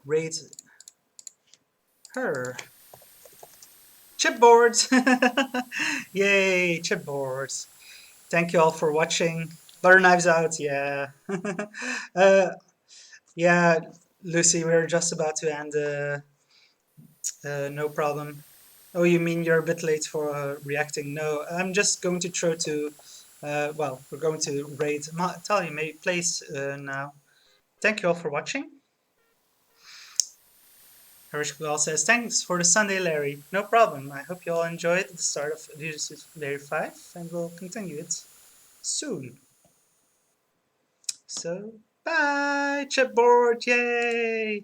Speaker 1: rate her. Chipboards! Yay, chipboards. Thank you all for watching. Butter knives out, yeah. Yeah, Lucy, we're just about to end. No problem. Oh, you mean you're a bit late for reacting? No, I'm just going to try to. Well, we're going to raid Talia May Place now. Thank you all for watching. Harish Kugal says, thanks for the Sunday, Larry. No problem. I hope you all enjoyed the start of Leadership Larry 5, and we'll continue it soon. So, bye, chipboard, yay!